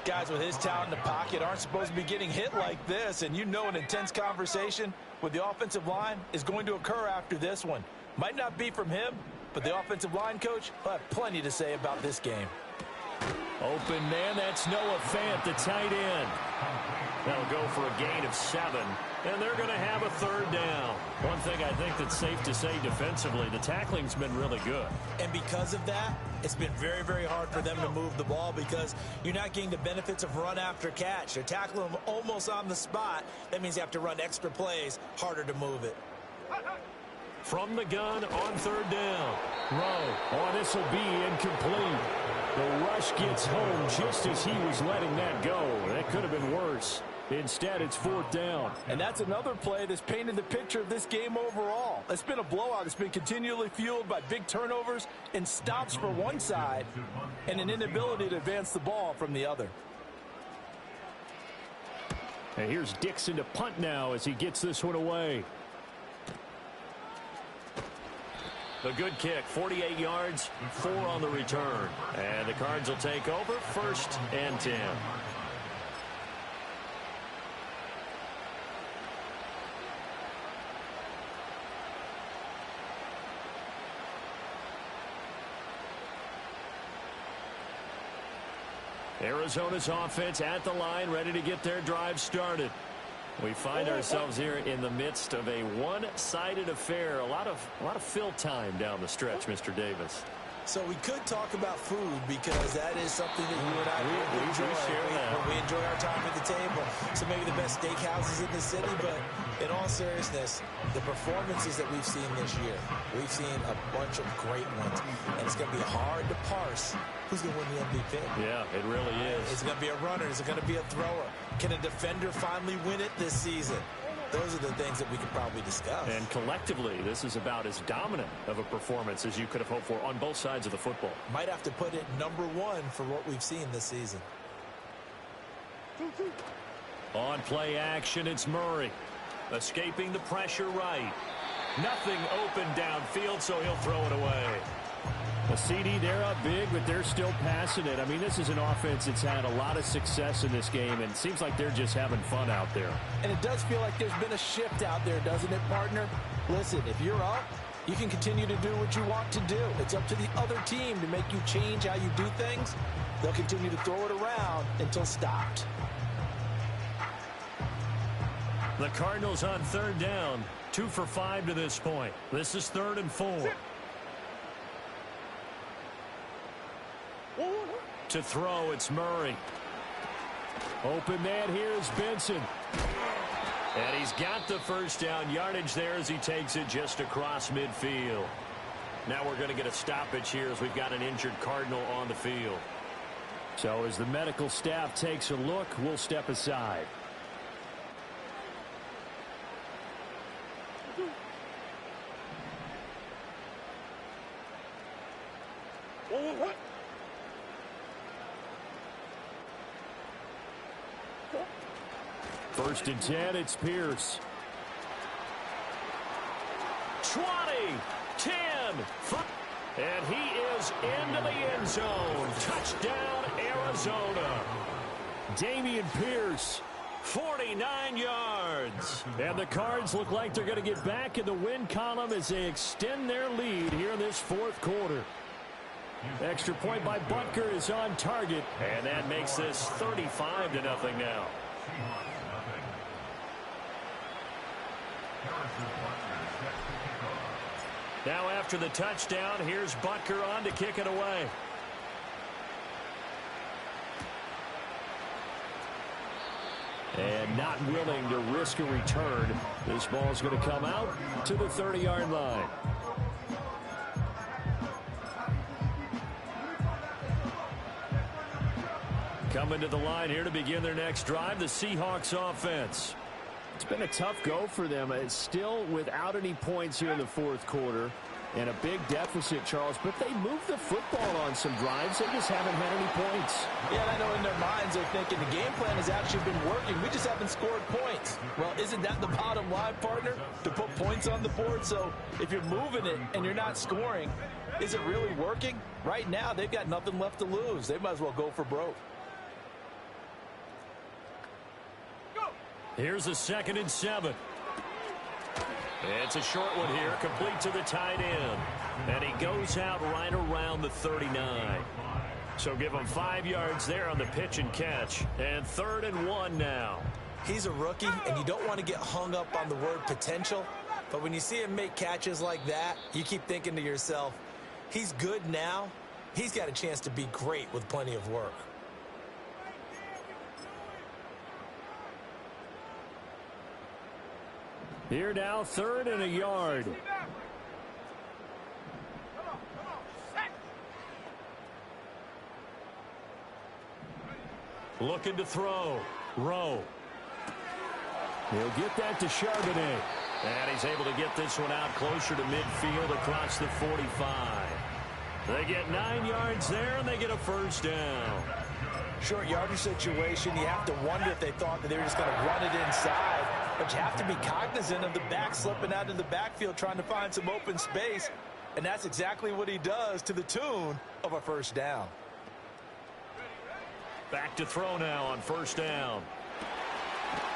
Guys with his talent in the pocket aren't supposed to be getting hit like this, and you know an intense conversation with the offensive line is going to occur after this one. Might not be from him, but the offensive line coach will have plenty to say about this game. Open man, that's Noah Fant, the tight end. That'll go for a gain of 7, and they're going to have a third down. One thing I think that's safe to say defensively, the tackling's been really good. And because of that, it's been very, very hard for them to move the ball because you're not getting the benefits of run after catch. They're tackling them almost on the spot. That means you have to run extra plays, harder to move it. From the gun on third down. Rowe. Oh, this will be incomplete. The rush gets home just as he was letting that go. That could have been worse. Instead, it's 4th down. And that's another play that's painted the picture of this game overall. It's been a blowout. It's been continually fueled by big turnovers and stops for one side and an inability to advance the ball from the other. And here's Dixon to punt now as he gets this one away. The good kick, 48 yards, 4 on the return. And the Cards will take over, 1st and 10. Arizona's offense at the line, ready to get their drive started. We find ourselves here in the midst of a one-sided affair. A lot of fill time down the stretch, Mr. Davis. So we could talk about food because that is something that you and I we enjoy. share that. We enjoy our time at the table. So maybe the best steakhouses in the city, but in all seriousness, the performances that we've seen this year, we've seen a bunch of great ones, and it's going to be hard to parse who's going to win the MVP. Yeah, it really is. Is it going to be a runner? Is it going to be a thrower? Can a defender finally win it this season? Those are the things that we could probably discuss. And collectively, this is about as dominant of a performance as you could have hoped for on both sides of the football. Might have to put it number 1 for what we've seen this season. On play action, it's Murray. Escaping the pressure right. Nothing open downfield, so he'll throw it away. A CD, they're up big, but they're still passing it. I mean, this is an offense that's had a lot of success in this game, and it seems like they're just having fun out there. And it does feel like there's been a shift out there, doesn't it, partner? Listen, if you're up, you can continue to do what you want to do. It's up to the other team to make you change how you do things. They'll continue to throw it around until stopped. The Cardinals on third down, 2 for 5 to this point. This is 3rd and 4. To throw, it's Murray. Open man here is Benson. And he's got the first down yardage there as he takes it just across midfield. Now we're going to get a stoppage here as we've got an injured Cardinal on the field. So as the medical staff takes a look, we'll step aside. First and 10, it's Pierce. 20, 10, and he is into the end zone. Touchdown, Arizona. Dameon Pierce. 49 yards. And the Cards look like they're going to get back in the win column as they extend their lead here in this fourth quarter. Extra point by Butker is on target. And that makes this 35-0 now. Now after the touchdown, here's Butker on to kick it away. And not willing to risk a return. This ball is going to come out to the 30-yard line. Coming to the line here to begin their next drive, the Seahawks offense. It's been a tough go for them. It's still without any points here in the fourth quarter and a big deficit, Charles, but they moved the football on some drives. They just haven't had any points. Yeah, I know in their minds they're thinking the game plan has actually been working. We just haven't scored points. Well, isn't that the bottom line, partner? To put points on the board. So if you're moving it and you're not scoring, is it really working? Right now, they've got nothing left to lose. They might as well go for broke. Here's a 2nd and 7. It's a short one here, complete to the tight end. And he goes out right around the 39. So give him 5 yards there on the pitch and catch. And 3rd and 1 now. He's a rookie, and you don't want to get hung up on the word potential. But when you see him make catches like that, you keep thinking to yourself, he's good now. He's got a chance to be great with plenty of work. Here now, 3rd and a yard. Looking to throw. Rowe. He'll get that to Charbonnet. And he's able to get this one out closer to midfield across the 45. They get 9 yards there, and they get a first down. Short yardage situation, you have to wonder if they thought that they were just going to run it inside. But you have to be cognizant of the back slipping out of the backfield trying to find some open space. And that's exactly what he does to the tune of a first down. Back to throw now on first down.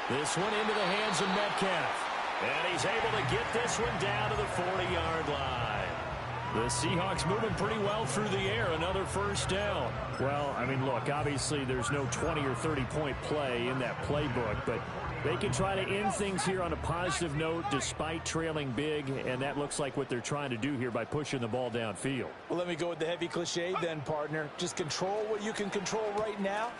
This one into the hands of Metcalf. And he's able to get this one down to the 40-yard line. The Seahawks moving pretty well through the air. Another first down. Well, I mean, look, obviously there's no 20 or 30-point play in that playbook, but they can try to end things here on a positive note despite trailing big, and that looks like what they're trying to do here by pushing the ball downfield. Well, let me go with the heavy cliche then, partner. Just control what you can control right now,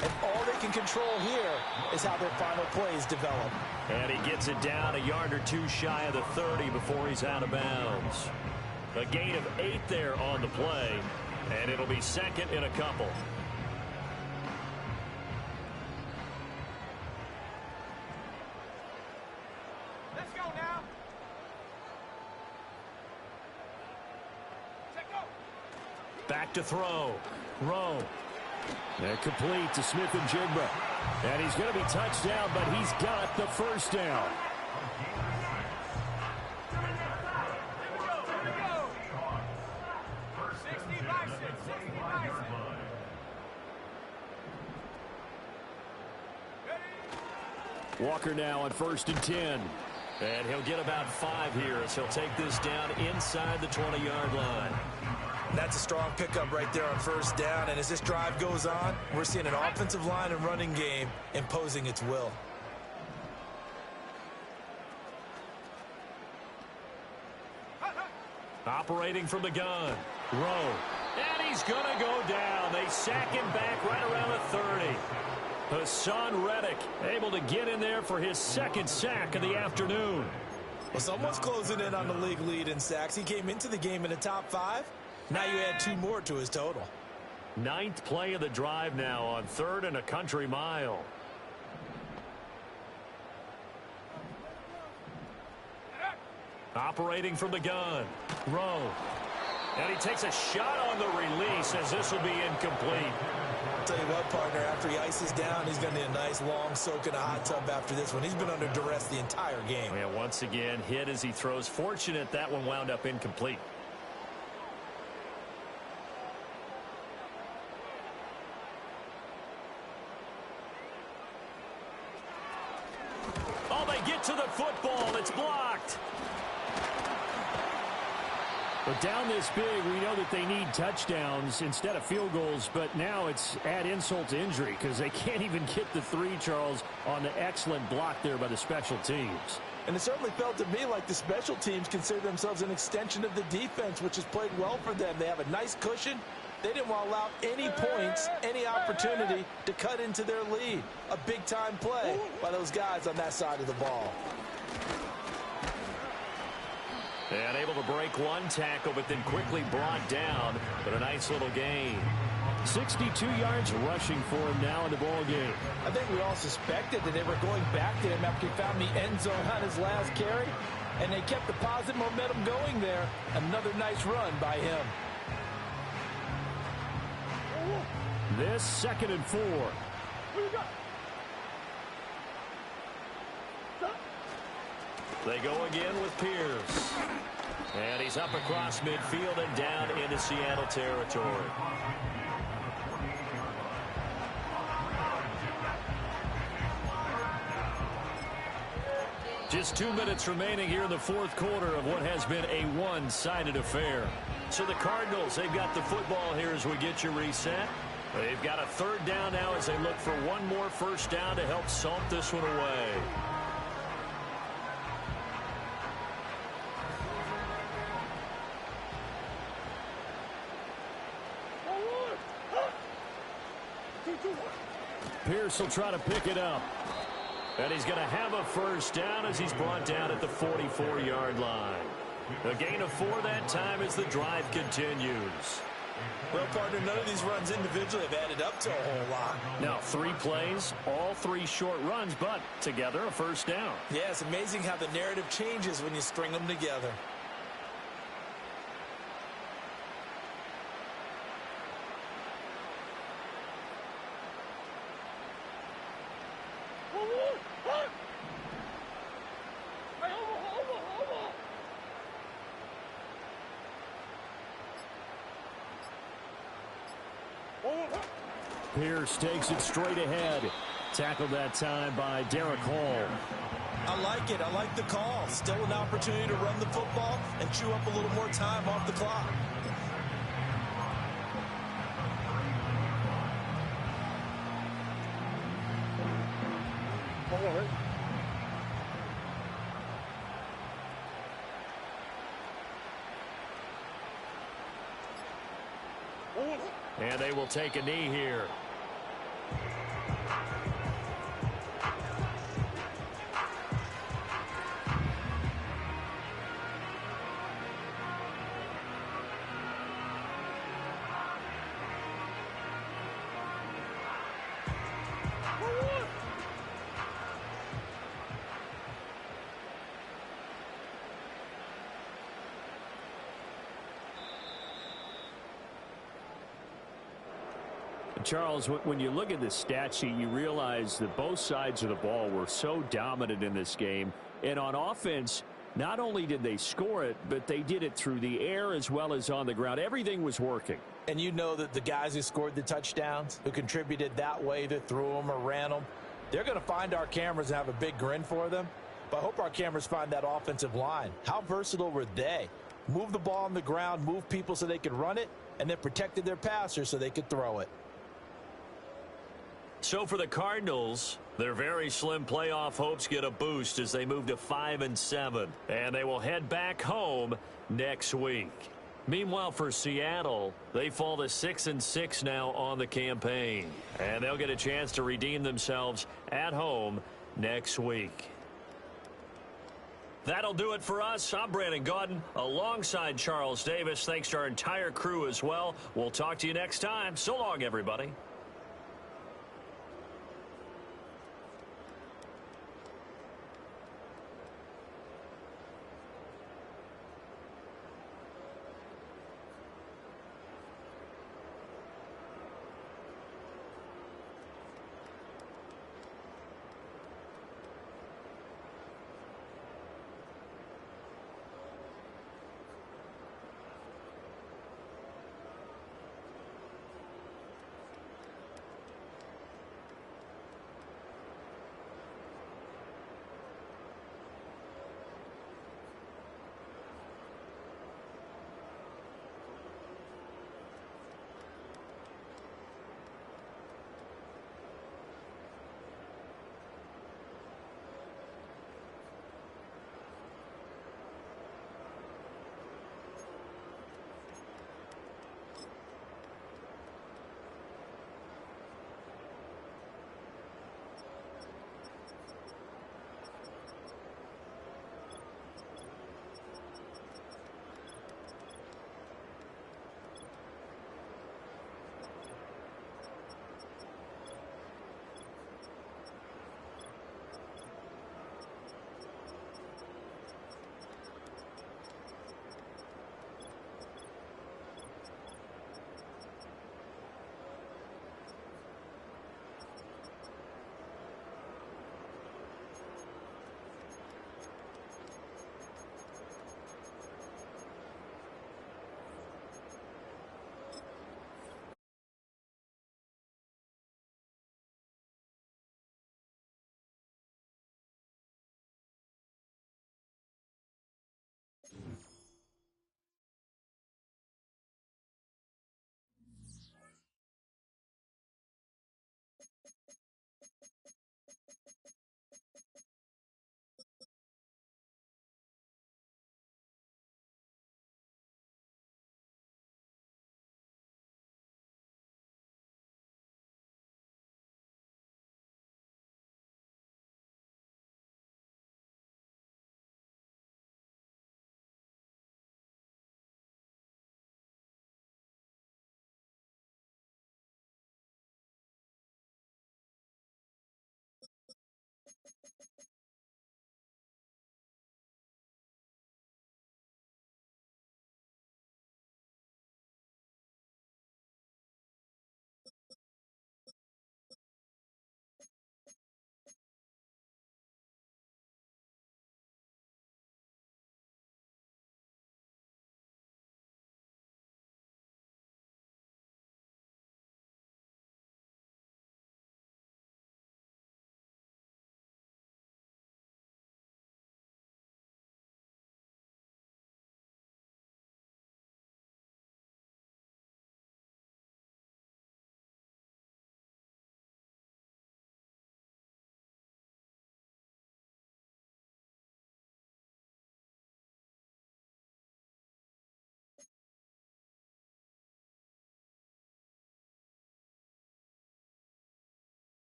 and all they can control here is how their final plays develop. And he gets it down a yard or two shy of the 30 before he's out of bounds. A gain of 8 there on the play, and it'll be 2nd and a couple. Let's go now. Check go. Back to throw. Rowe. And complete to Smith and Jigba. And he's going to be touched down, but he's got the first down. Walker now on 1st and 10. And he'll get about 5 here as he'll take this down inside the 20-yard line. That's a strong pickup right there on first down. And as this drive goes on, we're seeing an offensive line and running game imposing its will. Operating from the gun. Rowe And he's going to go down. They sack him back right around the 30. Hassan Reddick able to get in there for his second sack of the afternoon. Well, someone's closing in on the league lead in sacks. He came into the game in the top 5. Now you add 2 more to his total. 9th play of the drive now on 3rd and a country mile. Operating from the gun. Rowe. And he takes a shot on the release as this will be incomplete. I'll tell you what, partner, after he ices down, he's going to need a nice long soak in a hot tub after this one. He's been under duress the entire game. Yeah, once again, hit as he throws. Fortunate that one wound up incomplete. Oh, they get to the football. It's blocked. But down this big, we know that they need touchdowns instead of field goals, but now it's add insult to injury because they can't even get the 3, Charles, on the excellent block there by the special teams. And it certainly felt to me like the special teams consider themselves an extension of the defense, which has played well for them. They have a nice cushion. They didn't want to allow any points, any opportunity to cut into their lead. A big-time play by those guys on that side of the ball. And able to break one tackle, but then quickly brought down. But a nice little gain. 62 yards rushing for him now in the ball game. I think we all suspected that they were going back to him after he found the end zone on his last carry. And they kept the positive momentum going there. Another nice run by him. This 2nd and 4. They go again with Pierce. And he's up across midfield and down into Seattle territory. Just 2 minutes remaining here in the 4th quarter of what has been a one-sided affair. So the Cardinals, they've got the football here as we get you reset. They've got a 3rd down now as they look for one more first down to help salt this one away. Pierce will try to pick it up. And he's going to have a first down as he's brought down at the 44-yard line. A gain of 4 that time as the drive continues. Well, partner, none of these runs individually have added up to a whole lot. Now, 3 plays, all 3 short runs, but together a first down. Yeah, it's amazing how the narrative changes when you string them together. Pierce takes it straight ahead. Tackled that time by Derek Hall. I like it. I like the call. Still an opportunity to run the football and chew up a little more time off the clock. And they will take a knee here. Charles, when you look at the stat sheet, you realize that both sides of the ball were so dominant in this game. And on offense, not only did they score it, but they did it through the air as well as on the ground. Everything was working. And you know that the guys who scored the touchdowns, who contributed that way, either threw them or ran them, they're going to find our cameras and have a big grin for them. But I hope our cameras find that offensive line. How versatile were they? Move the ball on the ground, move people so they could run it, and then protected their passers so they could throw it. So for the Cardinals, their very slim playoff hopes get a boost as they move to 5-7. And they will head back home next week. Meanwhile, for Seattle, they fall to 6-6 now on the campaign. And they'll get a chance to redeem themselves at home next week. That'll do it for us. I'm Brandon Gaudin alongside Charles Davis. Thanks to our entire crew as well. We'll talk to you next time. So long, everybody.